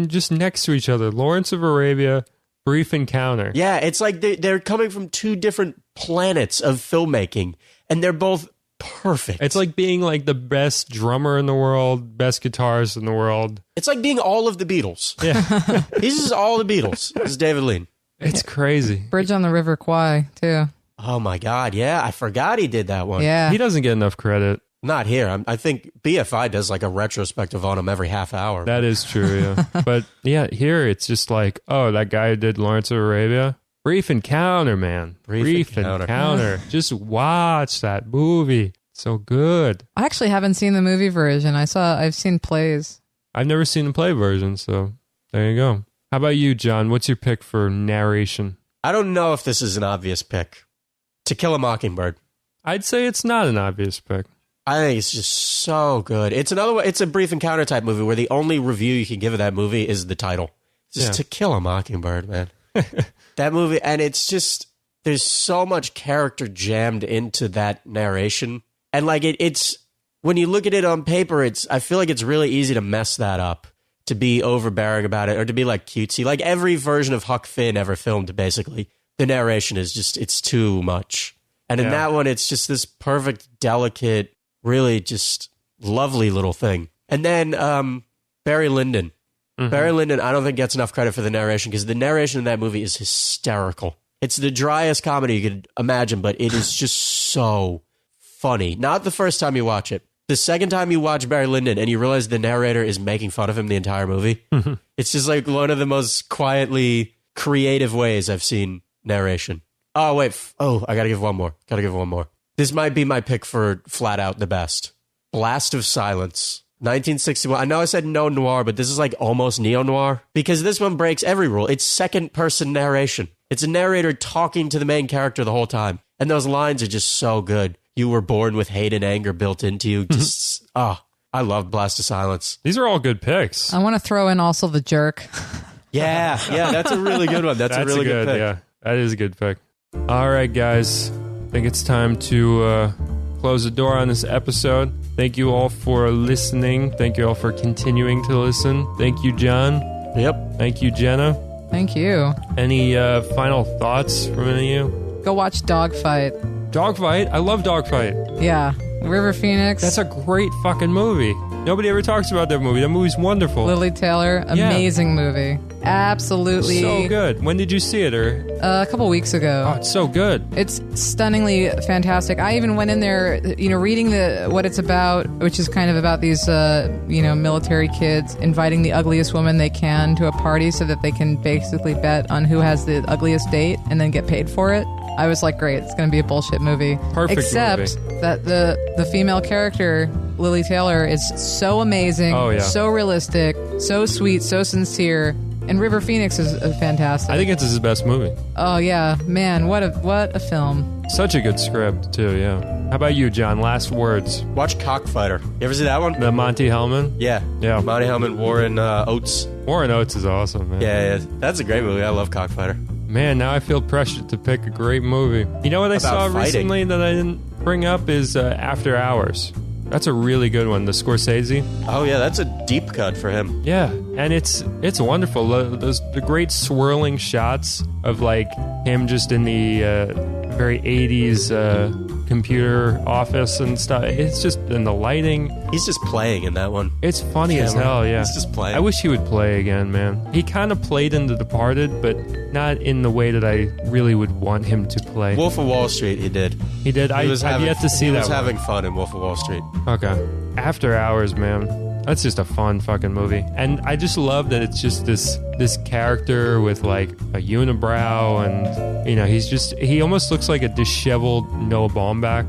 Speaker 1: just next to each other, Lawrence of Arabia, Brief Encounter.
Speaker 2: Yeah, it's like they're coming from 2 different planets of filmmaking, and they're both perfect.
Speaker 1: It's like being like the best drummer in the world, best guitarist in the world.
Speaker 2: It's like being all of the Beatles.
Speaker 1: Yeah.
Speaker 2: He's just all the Beatles. This is David Lean.
Speaker 1: It's crazy.
Speaker 3: Bridge on the River Kwai, too.
Speaker 2: Oh my God, yeah, I forgot he did that one.
Speaker 3: Yeah.
Speaker 1: He doesn't get enough credit.
Speaker 2: Not here. I think BFI does like a retrospective on him every half hour.
Speaker 1: That is true, yeah. But yeah, here it's just like, oh, that guy who did Lawrence of Arabia. Brief Encounter, man. Brief Encounter. Just watch that movie. So good.
Speaker 3: I actually haven't seen the movie version. I've seen plays.
Speaker 1: I've never seen the play version, so there you go. How about you, John? What's your pick for narration?
Speaker 2: I don't know if this is an obvious pick. To Kill a Mockingbird.
Speaker 1: I'd say it's not an obvious pick.
Speaker 2: I think it's just so good. It's a Brief Encounter type movie where the only review you can give of that movie is the title. It's just To Kill a Mockingbird, man. That movie, and it's just, there's so much character jammed into that narration. And like it's, when you look at it on paper, I feel like it's really easy to mess that up, to be overbearing about it, or to be like cutesy. Like every version of Huck Finn ever filmed, basically, the narration is just, it's too much. And in that one, it's just this perfect, delicate, really just lovely little thing. And then Barry Lyndon. Mm-hmm. Barry Lyndon, I don't think gets enough credit for the narration, because the narration in that movie is hysterical. It's the driest comedy you could imagine, but it is just so funny. Not the first time you watch it. The second time you watch Barry Lyndon and you realize the narrator is making fun of him the entire movie, it's just like one of the most quietly creative ways I've seen narration. Oh, wait. I gotta give one more. This might be my pick for flat out the best. Blast of Silence. 1961. I know I said no noir, but this is like almost neo-noir, because this one breaks every rule. It's second-person narration. It's a narrator talking to the main character the whole time. And those lines are just so good. You were born with hate and anger built into you. Just, I I love Blast of Silence.
Speaker 1: These are all good picks.
Speaker 3: I want to throw in also The Jerk.
Speaker 2: Yeah, that's a really good one. That's a really good pick.
Speaker 1: Yeah, that is a good pick. All right, guys. I think it's time to close the door on this episode. Thank you all for listening. Thank you all for continuing to listen. Thank you, John.
Speaker 2: Yep.
Speaker 1: Thank you, Jenna.
Speaker 3: Thank you.
Speaker 1: Any final thoughts from any of you?
Speaker 3: Go watch Dogfight.
Speaker 1: Dogfight? I love Dogfight.
Speaker 3: Yeah. River Phoenix.
Speaker 1: That's a great fucking movie. Nobody ever talks about that movie. That movie's wonderful.
Speaker 3: Lily Taylor. Amazing movie. Absolutely.
Speaker 1: So good. When did you see it? Or
Speaker 3: a couple weeks ago.
Speaker 1: Oh, it's so good.
Speaker 3: It's stunningly fantastic. I even went in there, reading what it's about, which is kind of about these, military kids inviting the ugliest woman they can to a party so that they can basically bet on who has the ugliest date and then get paid for it. I was like, great, it's going to be a bullshit movie.
Speaker 1: Perfect
Speaker 3: Except
Speaker 1: movie.
Speaker 3: that the female character, Lily Taylor, is so amazing,
Speaker 1: Oh, yeah.
Speaker 3: so realistic, so sweet, so sincere. And River Phoenix is fantastic.
Speaker 1: I think it's his best movie.
Speaker 3: Oh yeah, man, what a film.
Speaker 1: Such a good script, too, yeah. How about you, John? Last words.
Speaker 2: Watch Cockfighter. You ever see that one?
Speaker 1: The Monty Hellman?
Speaker 2: Yeah.
Speaker 1: Yeah.
Speaker 2: Monty Hellman, Warren Oates.
Speaker 1: Warren Oates is awesome, man.
Speaker 2: Yeah, that's a great movie. I love Cockfighter.
Speaker 1: Man, now I feel pressured to pick a great movie. You know what I saw
Speaker 2: fighting.
Speaker 1: recently that I didn't bring up is After Hours. That's a really good one, the Scorsese.
Speaker 2: Oh yeah, that's a deep cut for him.
Speaker 1: Yeah, and it's wonderful. The great swirling shots of like him just in the very 80s computer office and stuff. It's just in the lighting.
Speaker 2: He's just playing in that one.
Speaker 1: It's funny as hell, yeah.
Speaker 2: He's just playing.
Speaker 1: I wish he would play again, man. He kind of played in The Departed, but not in the way that I really would want him to play.
Speaker 2: Wolf of Wall Street, he did.
Speaker 1: He did. I've yet to see that.
Speaker 2: He was
Speaker 1: one.
Speaker 2: having fun in Wolf of Wall Street.
Speaker 1: Okay. After Hours, man. That's just a fun fucking movie. And I just love that it's just this character with like a unibrow and he almost looks like a disheveled Noah Baumbach.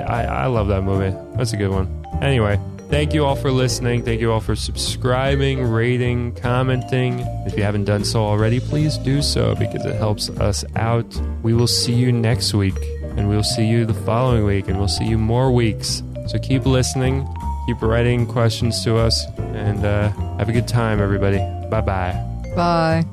Speaker 1: I love that movie. That's a good one. Anyway, thank you all for listening. Thank you all for subscribing, rating, commenting. If you haven't done so already, please do so because it helps us out. We will see you next week and we'll see you the following week and we'll see you more weeks. So keep listening. Keep writing questions to us, and have a good time, everybody. Bye-bye.
Speaker 3: Bye.